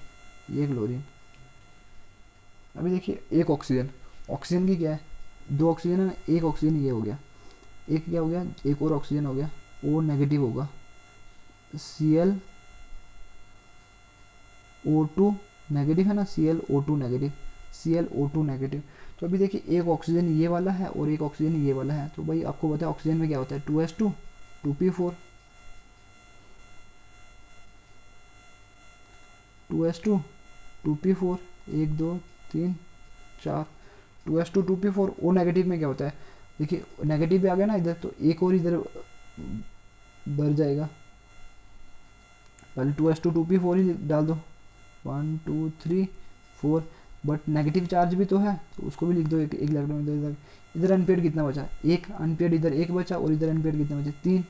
ये क्लोरीन। अभी देखिए एक ऑक्सीजन, ऑक्सीजन की क्या है, 2 ऑक्सीजन है ना, एक ऑक्सीजन ये हो गया, एक क्या हो गया, एक और ऑक्सीजन हो गया, O नेगेटिव होगा, ClO2 नेगेटिव है ना, ClO2 नेगेटिव, ClO2 नेगेटिव। तो अभी देखिए एक ऑक्सीजन ये वाला है और एक ऑक्सीजन ये वाला है, तो भाई आपको पता है ऑक्सीजन में क्या होता है, 2s2 2p4, 2s2 2p4, 1 2 3 4, 2s2 2p4। O negative में क्या होता है, देखिए नेगेटिव भी आ गया ना इधर, तो एक और इधर बढ़ जाएगा, पहले 2s2 2p4 ही डाल दो, 1 2 3 4, बट नेगेटिव चार्ज भी तो है तो उसको भी लिख दो, एक इलेक्ट्रॉन इधर, इधर अनपेड कितना बचा, एक अनपेड, इधर एक बचा और इधर अनपेड कितने बचे, 3।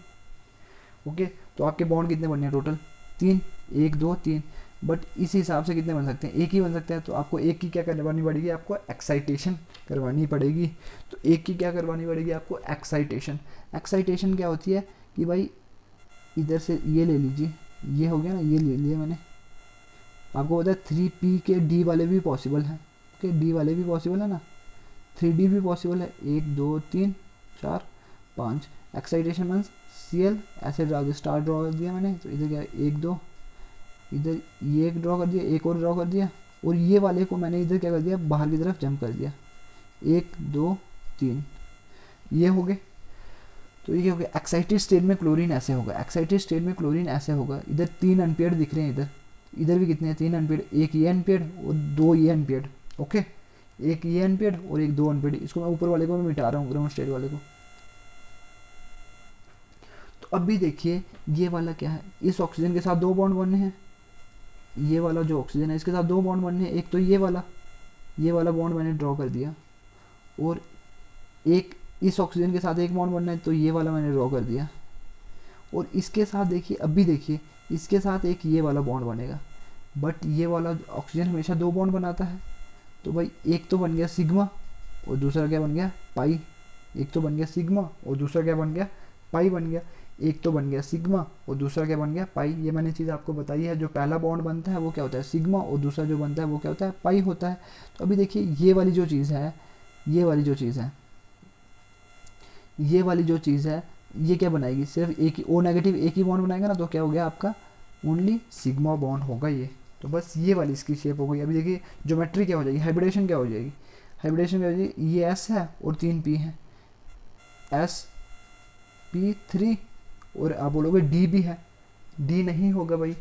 ओके, तो आपके बॉन्ड कितने बनने हैं टोटल, 3, 1 2 3, बट इस हिसाब से कितने बन सकते हैं, एक ही बन सकते हैं। तो आपको एक की क्या करवानी पड़ेगी, आपको एक्साइटेशन करवानी पड़ेगी। तो एक की क्या करवानी पड़ेगी आपको, एक्साइटेशन। एक्साइटेशन क्या होती है कि भाई इधर से ये ले लीजिए, ये हो गया ना, ये ले लिया मैंने, आपको पता है 3p के D वाले भी पॉसिबल हैं, ओके D वाले भी पॉसिबल है ना, 3D भी पॉसिबल है, 1 2 3 4 5, एक्साइटेशन मीन्स Cl ऐसे स्टार ड्रॉ कर दिया मैंने, तो इधर क्या 1 2, इधर ये एक ड्रॉ कर दिया, एक और ड्रॉ कर दिया, और ये वाले को मैंने इधर क्या कर दिया, बाहर की तरफ जंप कर दिया, 1 2 3, ये हो गए। तो ये क्या हो गया, एक्साइटेड स्टेट में क्लोरीन ऐसे होगा, एक्साइटेड स्टेट में क्लोरीन ऐसे होगा। इधर 3 अनपेड दिख रहे हैं, इधर इधर भी कितने हैं, 3 अनपेड, एक ये अनपेड और 2 ये अनपेड, ओके, एक ये अनपेड और एक 2 अनपेड। इसको मैं ऊपर वाले को मैं मिटा रहा हूँ, ग्राउंड स्टेट वाले को। तो अब भी देखिए ये वाला क्या है, इस ऑक्सीजन के साथ 2 बॉन्ड बनने हैं, ये वाला जो ऑक्सीजन है इसके साथ 2 बॉन्ड बनने हैं, एक तो ये वाला बॉन्ड मैंने ड्रॉ कर दिया, और एक इस ऑक्सीजन के साथ एक बॉन्ड बनना है, तो ये वाला मैंने ड्रॉ कर दिया, और इसके साथ देखिए, अब भी देखिए इसके साथ एक ये वाला बॉन्ड बनेगा, बट ये वाला ऑक्सीजन हमेशा 2 बॉन्ड बनाता है। तो भाई एक तो बन गया सिग्मा और दूसरा क्या बन गया, पाई, एक तो बन गया सिग्मा और दूसरा क्या बन गया, पाई बन गया, एक तो बन गया सिग्मा और दूसरा क्या बन गया, पाई। ये मैंने चीज़ आपको बताई है, जो पहला बॉन्ड बनता है वो क्या होता है, सिग्मा, और दूसरा जो बनता है वो क्या होता है, पाई होता है। तो अभी देखिए ये वाली जो चीज़ है, ये वाली जो चीज़ है, ये वाली जो चीज़ है, ये क्या बनाएगी, सिर्फ एक ही O नेगेटिव एक ही बॉन्ड बनाएगा ना, तो क्या हो गया आपका, ओनली सिग्मा बॉन्ड होगा ये। तो बस ये वाली इसकी शेप हो गई। अभी देखिए ज्योमेट्री क्या हो जाएगी, हाइब्रिडेशन क्या हो जाएगी, हाइब्रिडेशन क्या हो जाएगी, ये S है और 3 P है, sp3, और आप बोलोगे D भी है, D नहीं होगा भाई,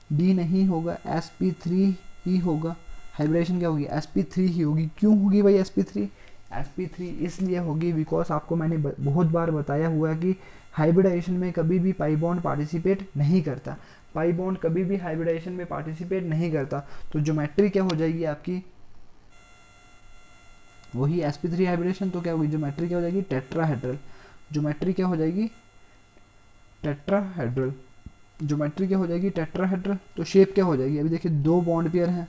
D नहीं होगा, sp3 ही होगा। हाइब्रिडेशन क्या होगी, sp3 ही होगी। क्यों होगी भाई sp3, sp3 इसलिए होगी बिकॉज आपको मैंने बहुत बार बताया हुआ है कि हाइब्रिडाइजेशन में कभी भी पाई बॉन्ड पार्टिसिपेट नहीं करता, पाई बॉन्ड कभी भी हाइब्रिडाइजेशन में पार्टिसिपेट नहीं करता। तो ज्योमेट्री क्या हो जाएगी आपकी, वही sp3 हाइब्रिडेशन, तो क्या होगी ज्योमेट्री क्या हो जाएगी टेट्राहेड्रल, ज्योमेट्री क्या हो जाएगी टेट्राहेड्रल, ज्योमेट्री क्या हो जाएगी टेट्राहेड्रल। तो शेप क्या हो जाएगी, अभी देखिए दो बॉन्ड पेयर हैं,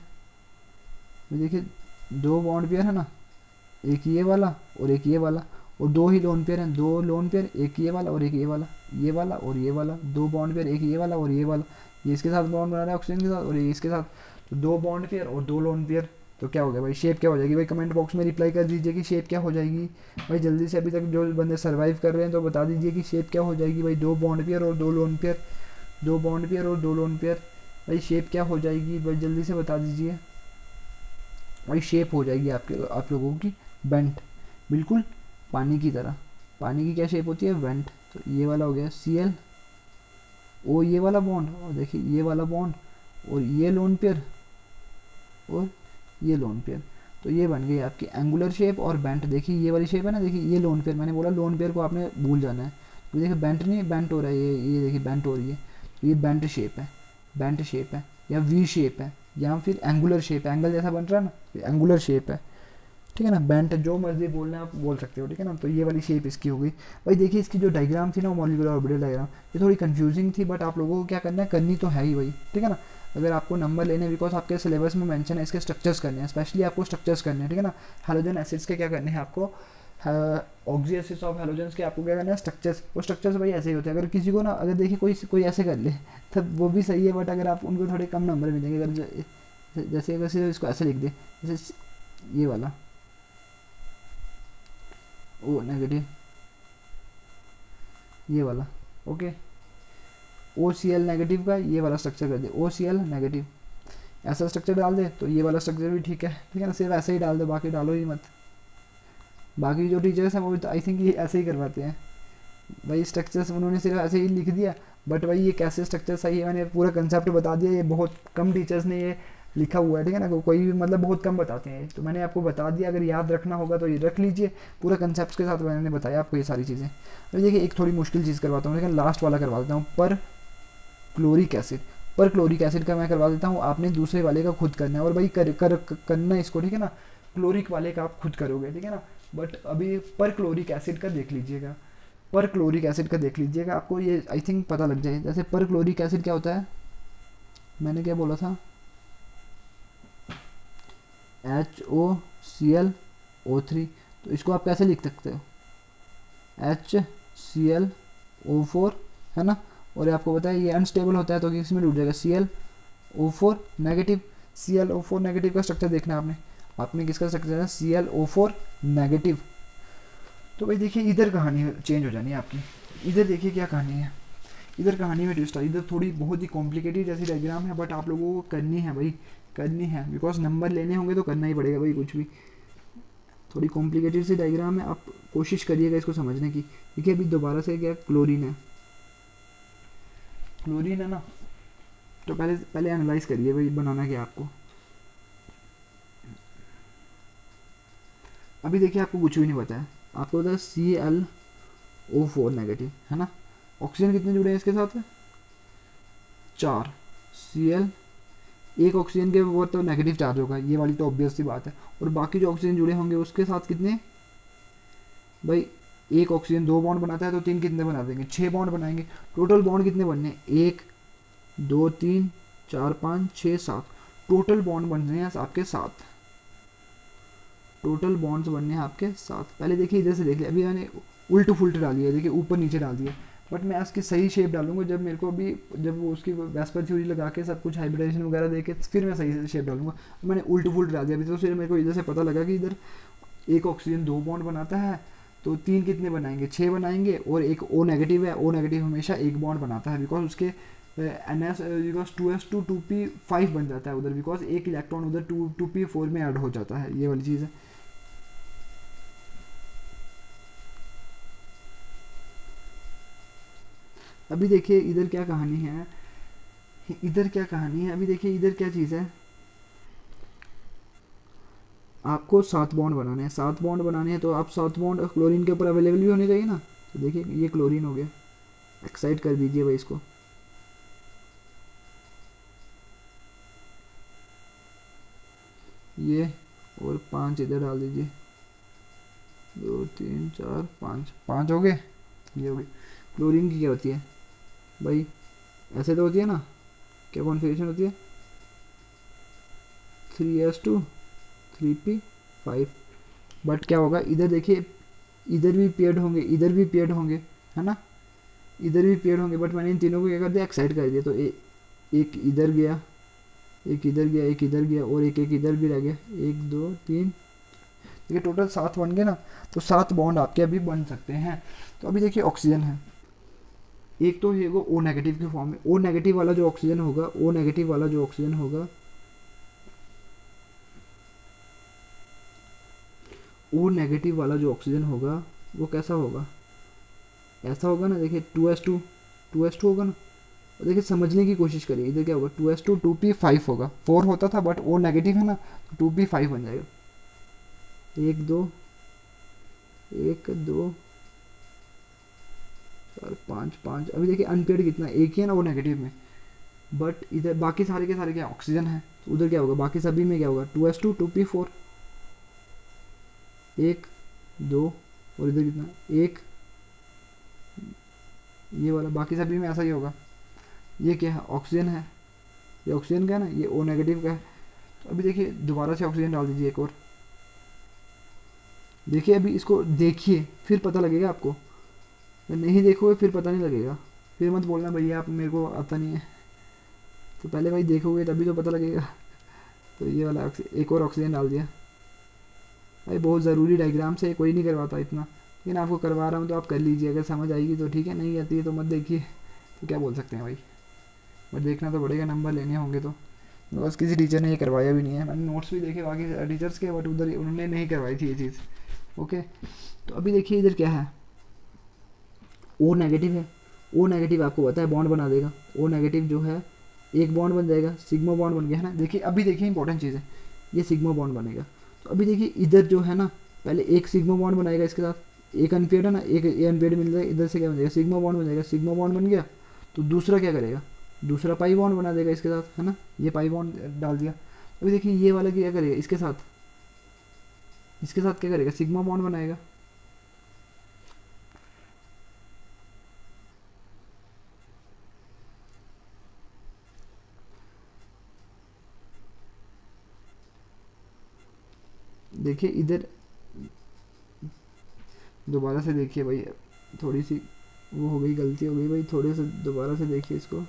अभी देखिए दो बॉन्ड पेयर है ना, एक ये वाला और एक ये वाला, और दो ही लोन पेयर हैं, दो लोन पेयर, एक ये वाला और एक ये वाला, ये वाला और ये वाला, दो बॉन्ड पेयर, एक ये वाला और ये वाला, ये इसके साथ बॉन्ड बना रहा है ऑक्सीजन के साथ और ये इसके साथ, तो दो बॉन्ड पेयर और दो लोन पेयर। तो क्या हो गया भाई, शेप क्या हो जाएगी भाई, कमेंट बॉक्स में रिप्लाई कर दीजिए कि शेप क्या हो जाएगी भाई, जल्दी से। अभी तक जो बंदे सर्वाइव कर रहे हैं तो बता दीजिए कि शेप क्या हो जाएगी भाई, दो बॉन्ड पेयर और दो लोन पेयर, दो बॉन्ड पेयर और दो लोन पेयर, भाई शेप क्या हो जाएगी भाई, जल्दी से बता दीजिए भाई। शेप हो जाएगी आप लोगों की बेंट, बिल्कुल पानी की तरह। पानी की क्या शेप होती है, वेंट। तो ये वाला हो गया Cl ओ, ये वाला बॉन्ड, और देखिए ये वाला बॉन्ड और ये लोन पेयर और ये लोन पेयर, तो ये बन गई आपकी एंगुलर शेप और बेंट। देखिए ये वाली शेप है ना, देखिए ये लोन पेयर, मैंने बोला लोन पेयर को आपने भूल जाना है, तो देखिए बेंट नहीं बेंट हो रहा है, ये देखिए बेंट हो रही है, तो ये बेंट शेप है, बेंट शेप है या वी शेप है या फिर एंगुलर शेप है, एंगल जैसा बन रहा है ना, एंगुलर शेप है, ठीक है ना। बेंट जो मर्जी बोलना है आप बोल सकते हो, ठीक है ना। तो ये वाली शेप इसकी हो गई भाई। देखिए इसकी जो डायग्राम थी ना, मॉलिक्यूलर ऑर्बिटल डायग्राम, ये थोड़ी कंफ्यूजिंग थी, बट आप लोगों को क्या करना है, करनी तो है ही भाई, ठीक है ना। अगर आपको नंबर लेने, बिकॉज आपके सिलेबस में मेंशन है इसके स्ट्रक्चर्स करने हैं, स्पेशली आपको स्ट्रक्चर्स करने हैं, ठीक है ना। हैलोजन एसिड्स के क्या करने हैं आपको, ऑक्सी एसिड्स ऑफ हैलोजेंस के आपको क्या करना है, स्ट्रक्चर्स। वो स्ट्रक्चर्स भाई ऐसे ही होते हैं, अगर किसी को ना, अगर देखिए कोई ऐसे कर ले तब वो भी सही है, बट अगर आप उनको थोड़े कम नंबर मिलेंगे, अगर जैसे अगर सिर्फ इसको ऐसे लिख दे, जैसे ये वाला ओ नेगेटिव, ये वाला ओके, OCl नेगेटिव का ये वाला स्ट्रक्चर कर दे, OCl नेगेटिव, ऐसा स्ट्रक्चर डाल दे तो ये वाला स्ट्रक्चर भी ठीक है ना। सिर्फ ऐसे ही डाल दो, बाकी डालो ही मत। बाकी जो टीचर्स हैं वो भी तो आई थिंक ये ऐसे ही करवाते हैं भाई, स्ट्रक्चर्स उन्होंने सिर्फ ऐसे ही लिख दिया, बट भाई ये कैसे स्ट्रक्चर सही है, मैंने पूरा कंसेप्ट बता दिया। ये बहुत कम टीचर्स ने ये लिखा हुआ है, ठीक है ना, कोई भी मतलब बहुत कम बताते हैं, तो मैंने आपको बता दिया। अगर याद रखना होगा तो ये रख लीजिए, पूरा कंसेप्ट के साथ मैंने बताया आपको ये सारी चीज़ें। अभी देखिए एक थोड़ी मुश्किल चीज़ करवाता हूँ, लेकिन लास्ट वाला करवा देता हूँ, पर chloric acid. Perchloric acid का मैं करवा देता हूँ, आपने दूसरे वाले का खुद करना है, और भाई करना इसको, ठीक है ना। क्लोरिक वाले का आप खुद करोगे, ठीक है ना। बट अभी पर क्लोरिक एसिड का देख लीजिएगा, पर क्लोरिक एसिड का देख लीजिएगा, आपको ये आई थिंक पता लग जाए। जैसे पर क्लोरिक एसिड क्या होता है, मैंने क्या बोला था, HOClO3, तो इसको आप कैसे लिख सकते हो, HClO4, है ना। और आपको पता है ये अनस्टेबल होता है, तो किस में टूट जाएगा, ClO4 नेगेटिव। ClO4 नेगेटिव का स्ट्रक्चर देखना है आपने किसका स्ट्रक्चर है, ClO4 नेगेटिव। तो भाई देखिए इधर कहानी चेंज हो जानी है आपकी, इधर देखिए क्या कहानी है, इधर कहानी में ट्विस्ट है। इधर थोड़ी बहुत ही कॉम्प्लिकेटेड जैसी डायग्राम है, बट आप लोगों को करनी है भाई, करनी है, बिकॉज नंबर लेने होंगे तो करना ही पड़ेगा भाई कुछ भी। थोड़ी कॉम्प्लिकेटेड सी डायग्राम है, आप कोशिश करिएगा इसको समझने की। देखिए अभी दोबारा से क्या क्लोरीन है, क्लोरीन है ना, तो पहले एनालाइज करिए भाई बनाना क्या आपको। अभी देखिए आपको कुछ भी नहीं पता है, आपको पता है ClO4 नेगेटिव, है ना। ऑक्सीजन कितने जुड़े हैं इसके साथ, 4। Cl, एक ऑक्सीजन के ऊपर तो नेगेटिव चार्ज होगा, ये वाली तो ऑब्वियस सी बात है। और बाकी जो ऑक्सीजन जुड़े होंगे उसके साथ कितने, भाई एक ऑक्सीजन 2 बॉन्ड बनाता है, तो 3 कितने बना देंगे, 6 बॉन्ड बनाएंगे। टोटल बॉन्ड कितने बनने, 1 2 3 4 5 6 7, टोटल बॉन्ड बन रहे हैं आपके 7, टोटल बॉन्ड्स बनने हैं आपके 7। पहले देखिए इधर से देख लिया, अभी मैंने उल्ट फुल्ट डाली है, देखिए ऊपर नीचे डाल दिया, बट मैं इसकी सही शेप डालूंगा जब मेरे को अभी, जब वो उसकी वेस्पर थ्योरी लगा के सब कुछ हाइब्रिडाइजेशन वगैरह देके फिर मैं सही से शेप डालूंगा। मैंने उल्ट फुल्ट डाल दिया अभी, तो फिर मेरे को इधर से पता लगा कि इधर एक ऑक्सीजन 2 बॉन्ड बनाता है, तो 3 कितने बनाएंगे, 6 बनाएंगे। और एक O नेगेटिव है, O नेगेटिव हमेशा एक बॉन्ड बनाता है, बिकॉज उसके NS बिकॉज 2s2 2p5 बन जाता है उधर, बिकॉज एक इलेक्ट्रॉन उधर 2p4 में ऐड हो जाता है, ये वाली चीज़ है। अभी देखिए इधर क्या कहानी है, इधर क्या कहानी है, अभी देखिए इधर क्या चीज़ है। आपको 7 बॉन्ड बनाने हैं, 7 बॉन्ड बनाने हैं, तो आप 7 बॉन्ड क्लोरीन के ऊपर अवेलेबल भी होने चाहिए ना। तो देखिए ये क्लोरीन हो गया, एक्साइट कर दीजिए भाई इसको। ये और 5 इधर डाल दीजिए, 2 3 4 5, 5 हो गए। ये हो गई। क्लोरीन की क्या होती है भाई, ऐसे तो होती है ना, क्या कॉन्फ़िगरेशन होती है, 3s2 3p5। बट क्या होगा इधर देखिए, इधर भी पेड होंगे, इधर भी पेड होंगे, है ना, इधर भी पेड होंगे, बट मैंने इन तीनों को क्या कर दिया, एक्साइट कर दिया। तो एक इधर गया, एक इधर गया, एक इधर गया, और एक इधर भी रह गया, 1 2 3। देखिए टोटल 7 बन गए ना। तो 7 बॉन्ड आपके अभी बन सकते हैं। तो अभी देखिए ऑक्सीजन है, एक तो है वो ओ नेगेटिव के फॉर्म में। ओ नेगेटिव वाला जो ऑक्सीजन होगा, ओ नेगेटिव वाला जो ऑक्सीजन होगा, ओ नेगेटिव वाला जो ऑक्सीजन होगा वो कैसा होगा, ऐसा होगा ना। देखिए 2s2, 2s2 होगा ना। और देखिए समझने की कोशिश करिए, इधर क्या होगा, 2s2 2p5 होगा। 4 होता था बट ओ नेगेटिव है ना, तो 2p5 बन जाएगा। 1 2 1 2 4 5 5। अभी देखिए अनपेड कितना, एक ही है ना ओ नेगेटिव में, बट इधर बाकी सारे के सारे क्या ऑक्सीजन है। तो उधर क्या होगा, बाकी सभी में क्या होगा, 2s2 2p4, 1 2, और इधर कितना, 1, ये वाला बाकी सभी में ऐसा ही होगा। ये क्या है, ऑक्सीजन है, ये ऑक्सीजन का है ना, ये ओ नेगेटिव का है। तो अभी देखिए दोबारा से ऑक्सीजन डाल दीजिए एक और। देखिए अभी इसको देखिए फिर पता लगेगा आपको, नहीं देखोगे फिर पता नहीं लगेगा। फिर मत बोलना भैया आप मेरे को आता नहीं है, तो पहले भाई देखोगे तभी तो पता लगेगा। तो ये वाला एक और ऑक्सीजन डाल दिया। भाई बहुत ज़रूरी डायग्राम से, कोई नहीं करवाता इतना, लेकिन आपको करवा रहा हूँ तो आप कर लीजिए। अगर समझ आएगी तो ठीक है, नहीं आती है तो मत देखिए, तो क्या बोल सकते हैं भाई। बट देखना तो पड़ेगा, नंबर लेने होंगे तो। बस किसी टीचर ने ये करवाया भी नहीं है, मैंने नोट्स भी देखे बाकी टीचर्स के, बट उधर उन्होंने नहीं करवाई थी ये चीज़। ओके, तो अभी देखिए इधर क्या है, ओ नेगेटिव है। ओ नेगेटिव आपको पता है बॉन्ड बना देगा। ओ नेगेटिव जो है एक बॉन्ड बन जाएगा, सिग्मा बॉन्ड बन गया है ना। देखिए अभी देखिए इंपॉर्टेंट चीज़ है, ये सिग्मा बॉन्ड बनेगा। तो अभी देखिए इधर जो है ना, पहले एक सिग्मा बॉन्ड बनाएगा इसके साथ, एक अनपेड है ना, एक ए अनपेड मिल जाएगा, इधर से क्या बन जाएगा, सिग्मा बॉन्ड बन जाएगा। सिग्मा बॉन्ड बन गया तो दूसरा क्या करेगा, दूसरा पाई बॉन्ड बना देगा इसके साथ, है ना, ये पाई बॉन्ड डाल दिया। अभी देखिए ये वाला क्या करेगा, इसके साथ, इसके साथ क्या करेगा, सिग्मा बॉन्ड बनाएगा। देखिए इधर दोबारा से देखिए भाई, थोड़ी सी वो हो गई, गलती हो गई भाई, थोड़े से दोबारा से देखिए इसको।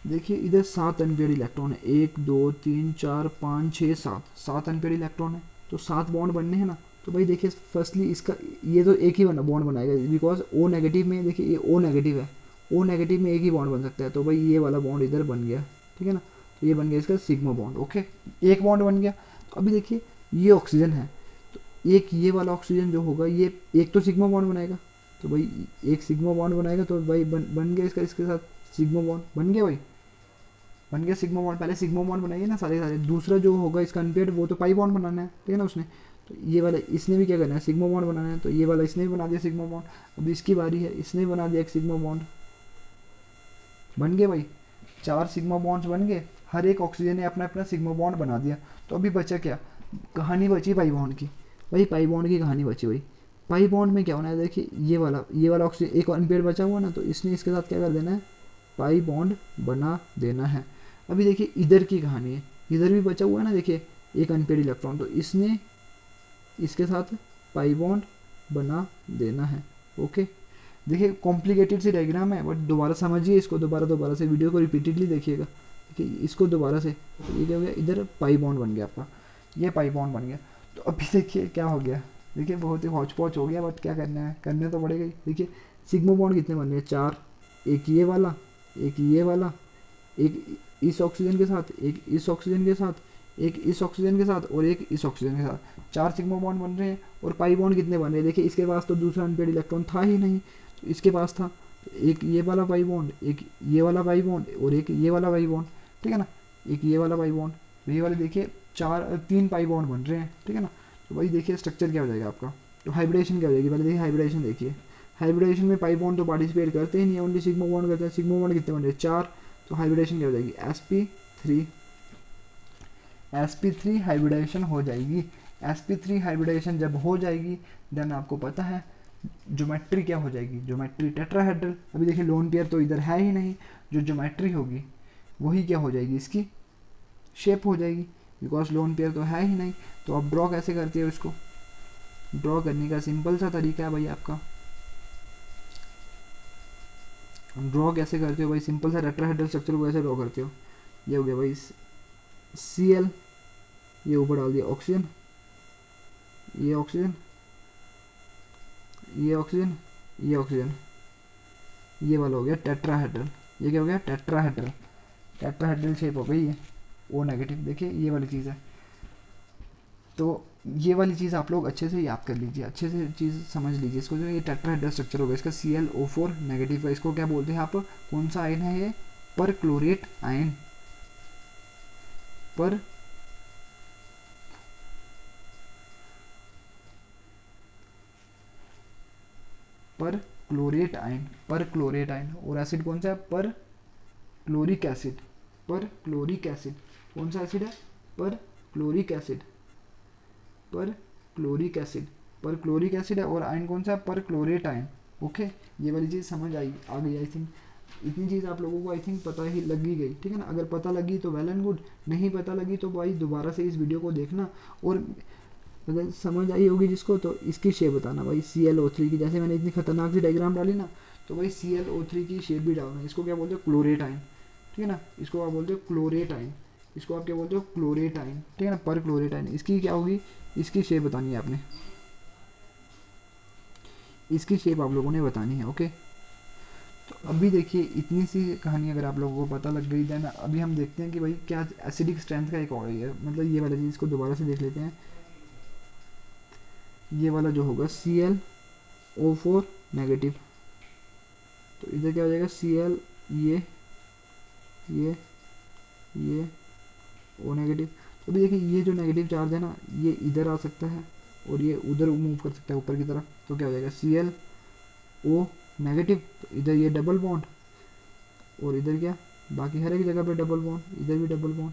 देखिए इधर 7 अनपेड इलेक्ट्रॉन है, 1 2 3 4 5 6 7, 7 अनपेड इलेक्ट्रॉन है। तो 7 बॉन्ड बनने हैं ना। तो भाई देखिए फर्स्टली इसका, ये तो एक ही बॉन्ड बनाएगा, बिकॉज ओ नेगेटिव में, देखिए ये ओ नेगेटिव है, ओ नेगेटिव में एक ही बॉन्ड बन सकता है। तो भाई ये वाला बॉन्ड इधर बन गया, ठीक है ना। तो ये बन गया इसका सिग्मा बॉन्ड। ओके, एक बॉन्ड बन गया। तो अभी देखिए ये ऑक्सीजन है, तो एक ये वाला ऑक्सीजन जो होगा, ये एक तो सिग्मा बॉन्ड बनाएगा। तो भाई एक सिग्मा बॉन्ड बनाएगा, तो भाई बन गया इसका, इसके साथ सिग्मा बॉन्ड बन गया भाई, बन गया सिग्मा बॉन्ड। पहले सिग्मा बॉन्ड बनाइए ना सारे सारे, दूसरा जो होगा इसका अनपेड, वो तो पाई बॉन्ड बनाना है, ठीक है ना उसने। तो ये वाला इसने भी क्या करना है, सिग्मा बॉन्ड बनाना है। तो ये वाला इसने भी बना दिया सिग्मा बॉन्ड। अब इसकी बारी है, इसने बना दिया एक सिग्मा बॉन्ड, बन गए भाई 4 सिग्मा बॉन्ड्स बन गए। हर एक ऑक्सीजन ने अपना अपना सिग्मा बॉन्ड बना दिया। तो अभी बचा क्या, कहानी बची पाई बॉन्ड की। भाई पाई बॉन्ड की कहानी बची भाई। पाई बॉन्ड में क्या होना है, देखिए ये वाला ऑक्सीजन एक अनपेड बचा हुआ ना, तो इसने इसके साथ क्या कर देना है, पाई बॉन्ड बना देना है। अभी देखिए इधर की कहानी है, इधर भी बचा हुआ है ना, देखिए एक अनपेड इलेक्ट्रॉन, तो इसने इसके साथ पाई बॉन्ड बना देना है। ओके, देखिए कॉम्प्लिकेटेड सी डायग्राम है, बट दोबारा समझिए इसको, दोबारा से वीडियो को रिपीटेडली देखिएगा। देखिए इसको दोबारा से, तो ये क्या हो गया, इधर पाई बॉन्ड बन गया आपका, ये पाई बॉन्ड बन गया। तो अभी देखिए क्या हो गया, देखिए बहुत ही हौच पौच हो गया, बट क्या करना है, करने तो पड़ेगा ही। देखिए सिग्मा बॉन्ड कितने बन गए, 4, एक ये वाला, एक ये वाला, एक इस ऑक्सीजन के साथ, एक इस ऑक्सीजन के साथ, एक इस ऑक्सीजन के साथ और एक इस ऑक्सीजन के साथ, 4 सिग्मा बॉन्ड बन रहे हैं। और पाई बॉन्ड कितने बन रहे हैं, देखिए इसके पास तो दूसरा अनपेड इलेक्ट्रॉन था ही नहीं, तो इसके पास था एक ये वाला पाई बॉन्ड, एक ये वाला पाई बॉन्ड और एक ये वाला पाई बॉन्ड, ठीक है ना, एक ये वाला पाई बॉन्ड, ये वाले देखिए 3 पाई बॉन्ड बन रहे हैं, ठीक है ना। तो भाई देखिए स्ट्रक्चर क्या हो जाएगा आपका, तो हाइब्रिडेशन क्या हो जाएगी, पहले देखिए हाइब्रिडेशन देखिए, हाइब्रिडेशन में पाई बॉन्ड तो पार्टिसिपेट करते ही नहीं, ओनली सिग्मा बॉन्ड करते हैं। सिग्मा बॉन्ड कितने बन रहे हैं, 4, तो हाइब्रिडेशन क्या हो जाएगी, sp3 हाइब्रिडेशन हो जाएगी। sp3 हाइब्रिडेशन जब हो जाएगी देन आपको पता है ज्योमेट्री क्या हो जाएगी, ज्योमेट्री टेट्राहेड्रल। अभी देखिए लोन पेयर तो इधर है ही नहीं, जो ज्योमेट्री होगी वही क्या हो जाएगी, इसकी शेप हो जाएगी, बिकॉज लोन पेयर तो है ही नहीं। तो आप ड्रॉ कैसे करते हो इसको, ड्रॉ करने का सिंपल सा तरीका है भाई आपका, ड्रॉ कैसे करते हो भाई, सिंपल सा टेट्राहेड्रल स्ट्रक्चर को कैसे ड्रॉ करते हो, ये हो गया भाई Cl, ये ऊपर डाल दिया ऑक्सीजन, ये ऑक्सीजन, ये ऑक्सीजन, ये ऑक्सीजन, ये वाला हो गया टेट्राहेड्रल, ये क्या हो गया टेट्राहेड्रल, टेट्राहेड्रल शेप हो गई है ओ नेगेटिव। देखिए ये वाली चीज़ है, तो ये वाली चीज़ आप लोग अच्छे से याद कर लीजिए, अच्छे से चीज़ समझ लीजिए इसको, जो ये टेट्राहेड्रल स्ट्रक्चर होगा इसका ClO4 नेगेटिव है, इसको क्या बोलते हैं आप, कौन सा आयन है ये, पर क्लोरेट आयन, पर क्लोरेट आयन, पर क्लोरेट आयन। और एसिड कौन सा है, पर chloric acid, perchloric acid, कौन सा एसिड है, पर chloric acid, perchloric acid, perchloric acid है। और आयन कौन सा है, पर क्लोरेट आयन। ओके, ये वाली चीज़ समझ आ गई आई थिंक, इतनी चीज़ आप लोगों को आई थिंक पता ही लगी गई, ठीक है ना। अगर पता लगी तो वेल एंड गुड, नहीं पता लगी तो भाई दोबारा से इस वीडियो को देखना, और अगर समझ आई होगी जिसको तो इसकी शेप बताना भाई ClO3 की, जैसे मैंने इतनी खतरनाक सी डायग्राम डाली ना, तो भाई ClO3 की शेप भी डालना। इसको क्या बोलते हो, क्लोरेट आयन, ठीक है ना, इसको आप बोलते हो क्लोरेट आयन, इसको आप क्या बोलते हो, क्लोरेट आयन, ठीक है ना, पर क्लोरेट आयन। इसकी क्या होगी, इसकी शेप बतानी है आपने, इसकी शेप आप लोगों ने बतानी है। ओके, तो अभी देखिए इतनी सी कहानी अगर आप लोगों को पता लग गई देन अभी हम देखते हैं कि भाई क्या एसिडिक स्ट्रेंथ का एक और है, मतलब ये वाला चीज़, इसको दोबारा से देख लेते हैं। ये वाला जो होगा ClO4 नेगेटिव, तो इधर क्या हो जाएगा Cl, ये O नेगेटिव। तो अभी देखिए ये जो नेगेटिव चार्ज है ना, ये इधर आ सकता है और ये उधर मूव कर सकता है ऊपर की तरफ, तो क्या हो जाएगा ClO नेगेटिव, तो इधर ये डबल बॉन्ड और इधर क्या, बाकी हर एक जगह पे डबल बॉन्ड, इधर भी डबल बॉन्ड।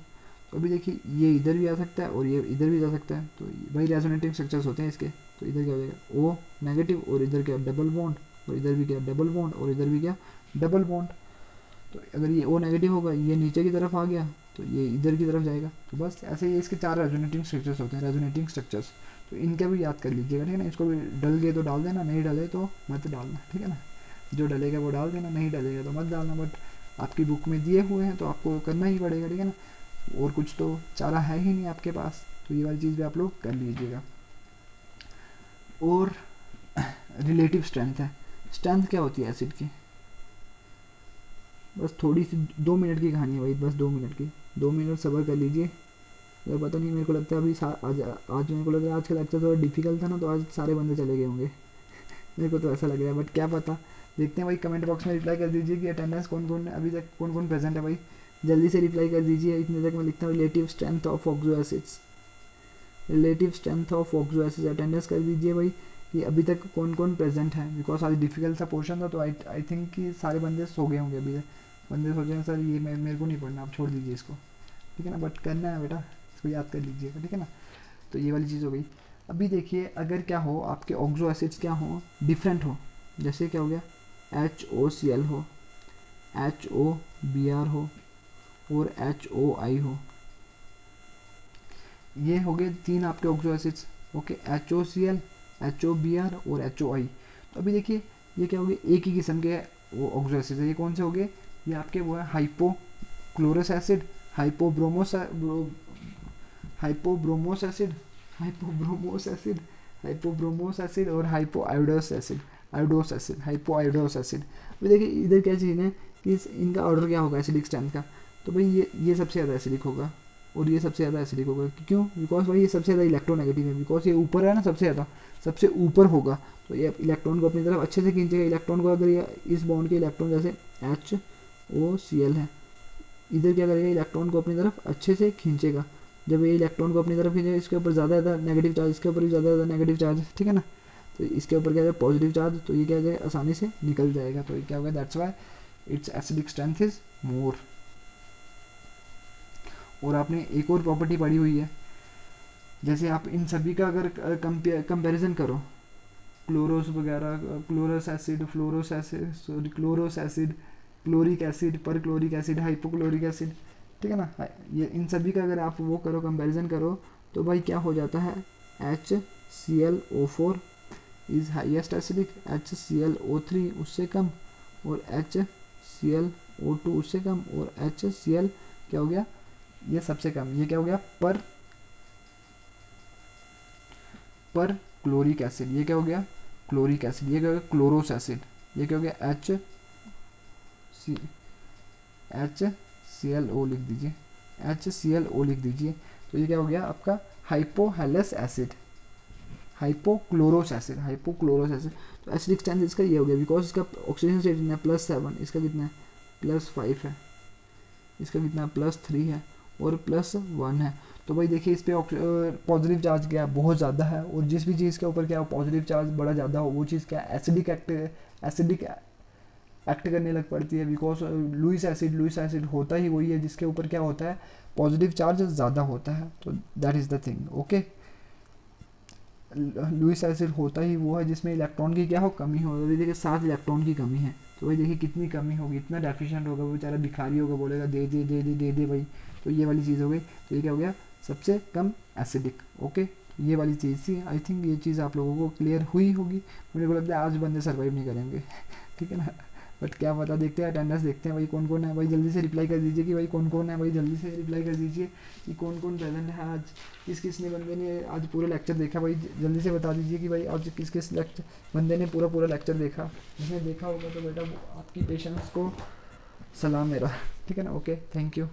तो अभी देखिए ये इधर भी आ सकता है और ये इधर भी जा सकता है, तो वही रेजोनेटिंग स्ट्रक्चर्स होते हैं इसके। तो इधर क्या हो जाएगा O नेगेटिव और इधर क्या डबल बॉन्ड, और इधर भी क्या डबल बॉन्ड और इधर भी क्या डबल बॉन्ड। तो अगर ये O नेगेटिव होगा, ये नीचे की तरफ आ गया तो ये इधर की तरफ जाएगा। तो बस ऐसे ही इसके 4 रेजोनेटिंग स्ट्रक्चर्स होते हैं, रेजोनेटिंग स्ट्रक्चर्स, तो इनका भी याद कर लीजिएगा, ठीक है ना। इसको भी डल गए तो डाल देना, नहीं डले तो मत डालना, ठीक है ना। जो डलेगा वो डाल देना, नहीं डलेगा तो मत डालना, बट आपकी बुक में दिए हुए हैं तो आपको करना ही पड़ेगा, ठीक है ना, और कुछ तो चारा है ही नहीं आपके पास। तो ये वाली चीज़ भी आप लोग कर लीजिएगा। और रिलेटिव स्ट्रेंथ है, स्ट्रेंथ क्या होती है एसिड की, बस थोड़ी सी 2 मिनट की कहानी है भाई, बस 2 मिनट की, 2 मिनट सब्र कर लीजिए। अगर पता नहीं, मेरे को लगता है अभी आज मेरे को लग रहा है आज का लेक्चर थोड़ा डिफिकल्ट था ना, तो आज सारे बंदे चले गए होंगे मेरे को तो ऐसा लग रहा है, बट क्या पता, देखते हैं भाई। कमेंट बॉक्स में रिप्लाई कर दीजिए कि अटेंडेंस कौन कौन अभी तक कौन कौन प्रेजेंट है भाई, जल्दी से रिप्लाई कर दीजिए। इतने तक मैं लिखता हूँ relative strength of oxo acids, relative strength of oxo acids, attendance कर दीजिए भाई कि अभी तक कौन कौन प्रेजेंट है, बिकॉज आज डिफिकल्ट सा पोर्शन था, तो आई थिंक कि सारे बंदे सो गए होंगे अभी तक। बंदे सोच रहे हैं सर ये मेरे को नहीं पढ़ना, आप छोड़ दीजिए इसको, ठीक है ना, बट करना है बेटा, इसको याद कर लीजिएगा, ठीक है ना। तो ये वाली चीज़ हो गई। अभी देखिए अगर क्या हो, आपके ऑक्सो एसिड्स क्या हो, डिफरेंट हो, जैसे क्या हो गया HOCl हो, HOBr हो और HOI हो, ये हो गए 3 आपके oxo acids. Okay, HOCl, HOBr और HOI। तो अभी देखिए ये क्या हो गए, एक ही किस्म के वो ऑक्सो एसिड्स है। ये कौन से हो गए, ये आपके वो है हाइपोक्लोरस एसिड, हाइपोब्रोमोस एसिड, हाइपोब्रोमोस एसिड और हाइपोआयोडोस एसिड, हाइपोआयोडोस एसिड। अभी देखिए इधर क्या चीज़ है कि इनका ऑर्डर क्या होगा एसिडिक स्ट्रेंथ का, तो भाई ये सबसे ज़्यादा एसिडिक होगा, और ये सबसे ज़्यादा एसिडिक होगा। क्यों? बिकॉज भाई ये सबसे ज़्यादा इलेक्ट्रोनेगेटिव है, बिकॉज ये ऊपर है ना, सबसे ज़्यादा सबसे ऊपर होगा, तो ये इलेक्ट्रॉन को अपनी तरफ अच्छे से खींचेगा। इलेक्ट्रॉन को अगर ये इस बॉन्ड के इलेक्ट्रॉन जैसे HOCl है, इधर क्या करेगा, इलेक्ट्रॉन को अपनी तरफ अच्छे से खींचेगा। जब ये इलेक्ट्रॉन को अपनी तरफ खींचेगा, इसके ऊपर ज़्यादा नेगेटिव चार्ज, इसके ऊपर भी ज़्यादा नेगेटिव चार्ज, ठीक है ना, तो इसके ऊपर क्या है पॉजिटिव चार्ज, तो ये क्या है आसानी से निकल जाएगा। तो ये क्या होगा, that's why it's acidic strength is more. और आपने एक और प्रॉपर्टी पढ़ी हुई है, जैसे आप इन सभी का अगर कंपैरिजन करो, क्लोरोस वगैरह, chlorous acid, fluorous acid, sorry chlorous acid, chloric acid, perchloric acid, hypochloric acid, ठीक है ना, ये इन सभी का अगर आप वो करो कंपैरिजन करो, तो भाई क्या हो जाता है, HClO4 is highest acidic, HClO3 उससे कम, और HClO2 उससे कम, और HCl क्या हो गया, ये सबसे कम। ये क्या हो गया, पर क्लोरिक एसिड, ये क्या हो गया, क्लोरिक एसिड, ये क्या हो गया, क्लोरोस एसिड, ये क्या हो गया, HClO लिख दीजिए, HClO लिख दीजिए, तो ये क्या हो गया आपका हाइपोहेलस एसिड, हाइपोक्लोरोस एसिड, हाइपोक्लोरोस एसिड। तो एसिडिक स्ट्रेंथ इसका ये हो गया, बिकॉज इसका ऑक्सीजन स्टेट कितना है +7, इसका कितना है +5 है, इसका कितना है +3 है, और +1 है। तो भाई देखिए इस पर पॉजिटिव चार्ज क्या है, बहुत ज़्यादा है, और जिस भी चीज़ के ऊपर क्या हो पॉजिटिव चार्ज बड़ा ज़्यादा हो, वो चीज़ क्या एसिडिक एक्ट करने लग पड़ती है। बिकॉज लुइस एसिड होता ही वही है जिसके ऊपर क्या होता है, पॉजिटिव चार्ज ज़्यादा होता है। तो that is the thing, okay. Lewis acid होता ही वो है जिसमें इलेक्ट्रॉन की क्या हो, कमी हो। अभी देखिए 7 इलेक्ट्रॉन की कमी है, तो भाई देखिए कितनी कमी होगी, इतना डेफिशिएंट होगा, वो बेचारा भिखारी होगा, बोलेगा दे दे दे दे दे दे भाई। तो ये वाली चीज़ हो गई। तो ये क्या हो गया, सबसे कम एसिडिक, ओके। ये वाली चीज़ थी। आई थिंक ये चीज़ आप लोगों को क्लियर हुई होगी। मुझे को लगता है आज बंदे सर्वाइव नहीं करेंगे ठीक है ना, बट क्या पता, देखते हैं अटेंडेंस देखते हैं भाई कौन कौन है। भाई जल्दी से रिप्लाई कर दीजिए कि भाई कौन कौन है, भाई जल्दी से रिप्लाई कर दीजिए कि कौन कौन प्रेजेंट है आज, किस किस ने बंदे ने आज पूरा लेक्चर देखा। भाई जल्दी से बता दीजिए कि भाई आज किस किस बंदे ने पूरा लेक्चर देखा। जिसने देखा होगा तो बेटा आपकी पेशेंस को सलाम मेरा, ठीक है ना, ओके, थैंक यू।